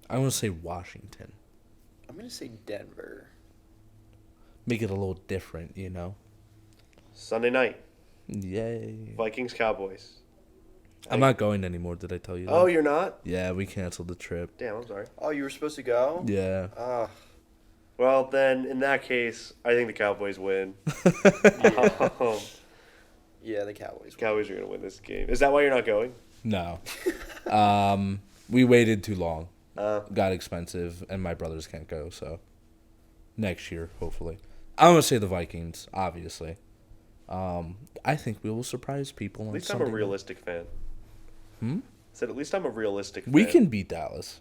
C: I want to say Washington.
B: I'm going to say Denver.
C: Make it a little different, you know?
A: Sunday night,
C: Yay.
A: Vikings Cowboys.
C: I'm not going anymore, did I tell you that?
A: Oh, you're not?
C: Yeah, we canceled the trip.
A: Damn, I'm sorry.
B: Oh, you were supposed to go?
C: Yeah.
A: Well, then, in that case, I think the Cowboys win.
B: Yeah, the Cowboys.
A: Cowboys are going to win this game. Is that why you're not going?
C: No. We waited too long. got expensive, and my brothers can't go, so next year, hopefully. I'm going to say the Vikings, obviously. I think we will surprise people.
A: At least
C: Sunday
A: I'm a
C: night.
A: realistic fan.
C: Hmm?
A: I said at least I'm a realistic fan.
C: We can beat Dallas.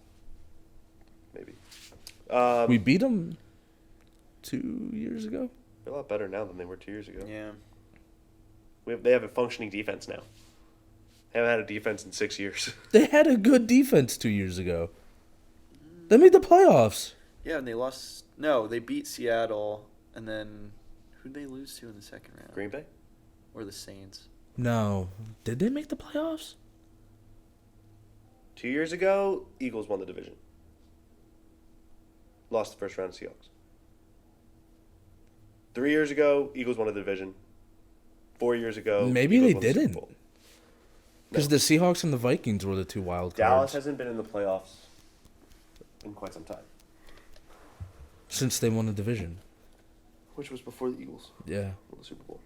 A: Maybe.
C: We beat them 2 years ago.
A: They're a lot better now than they were 2 years ago.
B: Yeah.
A: They have a functioning defense now. They haven't had a defense in 6 years.
C: They had a good defense 2 years ago. They made the playoffs.
B: Yeah, and they lost. No, they beat Seattle, and then who'd they lose to in the second round?
A: Green Bay?
B: Or the Saints?
C: No. Did they make the playoffs?
A: 2 years ago, Eagles won the division. Lost the first round to Seahawks. 3 years ago, Eagles won the division. 4 years ago,
C: Maybe
A: Eagles
C: they
A: won the Super
C: didn't.
A: Bowl.
C: Because the Seahawks and the Vikings were the two wild
A: Dallas
C: cards
A: hasn't been in the playoffs in quite some time.
C: since they won the division.
A: Which was before the Eagles
C: Yeah.
A: won the Super Bowl.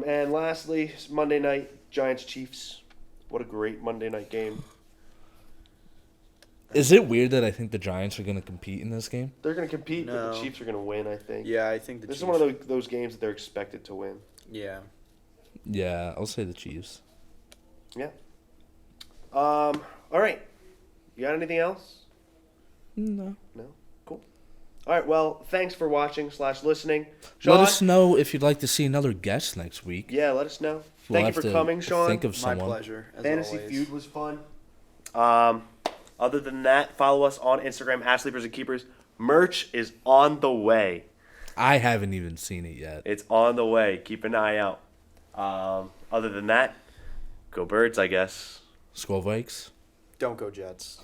A: And lastly, Monday night, Giants-Chiefs. What a great Monday night game.
C: Is it weird that I think the Giants are going to compete in this game?
A: They're going to compete, but the
B: No.
A: Chiefs are going to win, I think.
B: Yeah, I think the
A: This
B: Chiefs.
A: is one of those games that they're expected to win.
B: Yeah.
C: Yeah, I'll say the Chiefs.
A: Yeah. All right. You got anything else?
C: No.
A: No? Cool. All right, well, thanks for watching / listening. Sean?
C: Let us know if you'd like to see another guest next week.
A: Yeah, let us know.
C: We'll
A: Thank you
C: have
A: for
C: to
A: coming, Sean.
C: Think of
B: My
C: someone.
B: pleasure. As
A: Fantasy
B: always.
A: Feud was fun. Other than that, follow us on Instagram, @Sleepers and Keepers. Merch is on the way.
C: I haven't even seen it yet.
A: It's on the way. Keep an eye out. Other than that, go Birds, I guess.
C: Skull Vikes.
B: Don't go Jets.